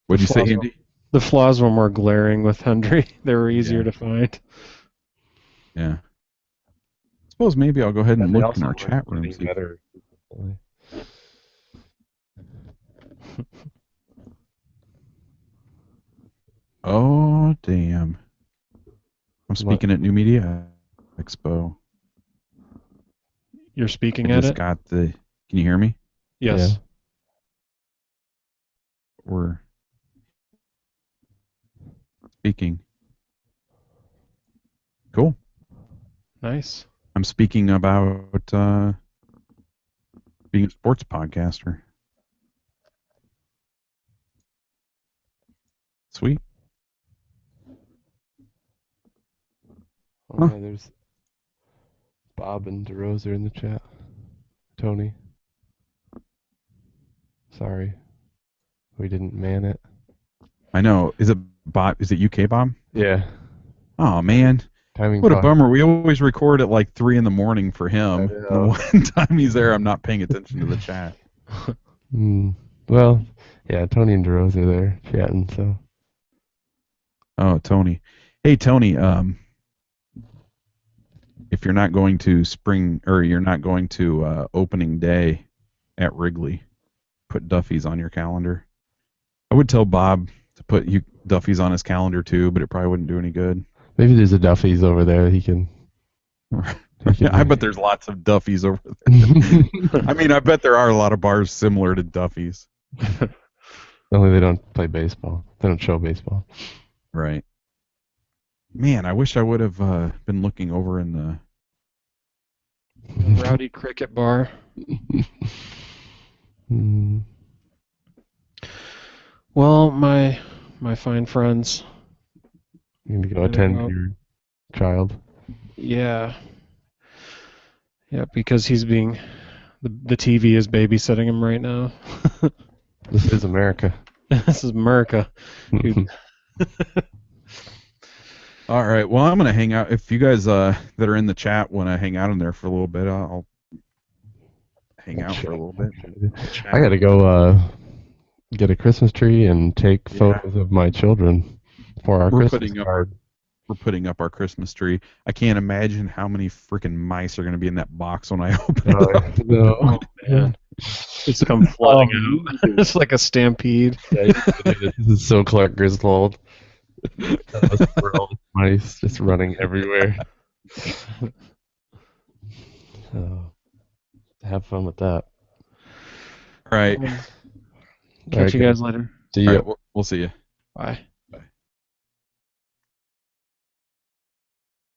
Speaker 1: what'd you say, Andy?
Speaker 3: The flaws were more glaring with Hendry. They were easier to find.
Speaker 1: Yeah. I suppose maybe I'll go ahead and look in our chat room.
Speaker 2: Better.
Speaker 1: Oh, damn. I'm speaking at New Media Expo.
Speaker 3: You're speaking at it?
Speaker 1: Can you hear me?
Speaker 3: Yes. Yeah.
Speaker 1: We're speaking. Cool.
Speaker 3: Nice.
Speaker 1: I'm speaking about being a sports podcaster. Sweet.
Speaker 2: Oh, yeah, there's Bob and DeRosa in the chat. Tony. Sorry. We didn't man it.
Speaker 1: I know. Is it Bob? Is it UK Bob?
Speaker 2: Yeah.
Speaker 1: Oh, man. What a bummer. We always record at like 3 a.m. for him. The one time he's there, I'm not paying attention to the chat.
Speaker 2: Well, yeah, Tony and DeRosa are there chatting, so.
Speaker 1: Oh, Tony. Hey, Tony, if you're not going to opening day at Wrigley, put Duffy's on your calendar. I would tell Bob to put Duffy's on his calendar too, but it probably wouldn't do any good.
Speaker 2: Maybe there's a Duffy's over there he can
Speaker 1: I bet there's lots of Duffys over there. I mean, I bet there are a lot of bars similar to Duffy's.
Speaker 2: Only they don't play baseball. They don't show baseball.
Speaker 1: Right. Man, I wish I would have been looking over in the.
Speaker 3: Rowdy Cricket Bar.
Speaker 2: Mm.
Speaker 3: Well, my fine friends.
Speaker 2: You need to go attend
Speaker 3: Well,
Speaker 2: your child.
Speaker 3: Yeah. Yeah, because he's being the TV is babysitting him right now.
Speaker 2: This is America.
Speaker 3: This is America. Dude.
Speaker 1: All right. Well, I'm gonna hang out. If you guys that are in the chat want to hang out in there for a little bit, I'll hang out for a little bit.
Speaker 2: I gotta go get a Christmas tree and take photos of my children for our Christmas card.
Speaker 1: We're putting up our Christmas tree. I can't imagine how many freaking mice are going to be in that box when I open it up.
Speaker 2: No.
Speaker 3: Oh, man. It's come flooding out. It's like a stampede.
Speaker 2: This is so Clark Griswold. Mice just running everywhere. So, have fun with that.
Speaker 1: All right.
Speaker 3: Catch you guys later.
Speaker 2: See
Speaker 1: All
Speaker 2: ya.
Speaker 1: right, we'll see you.
Speaker 3: Bye.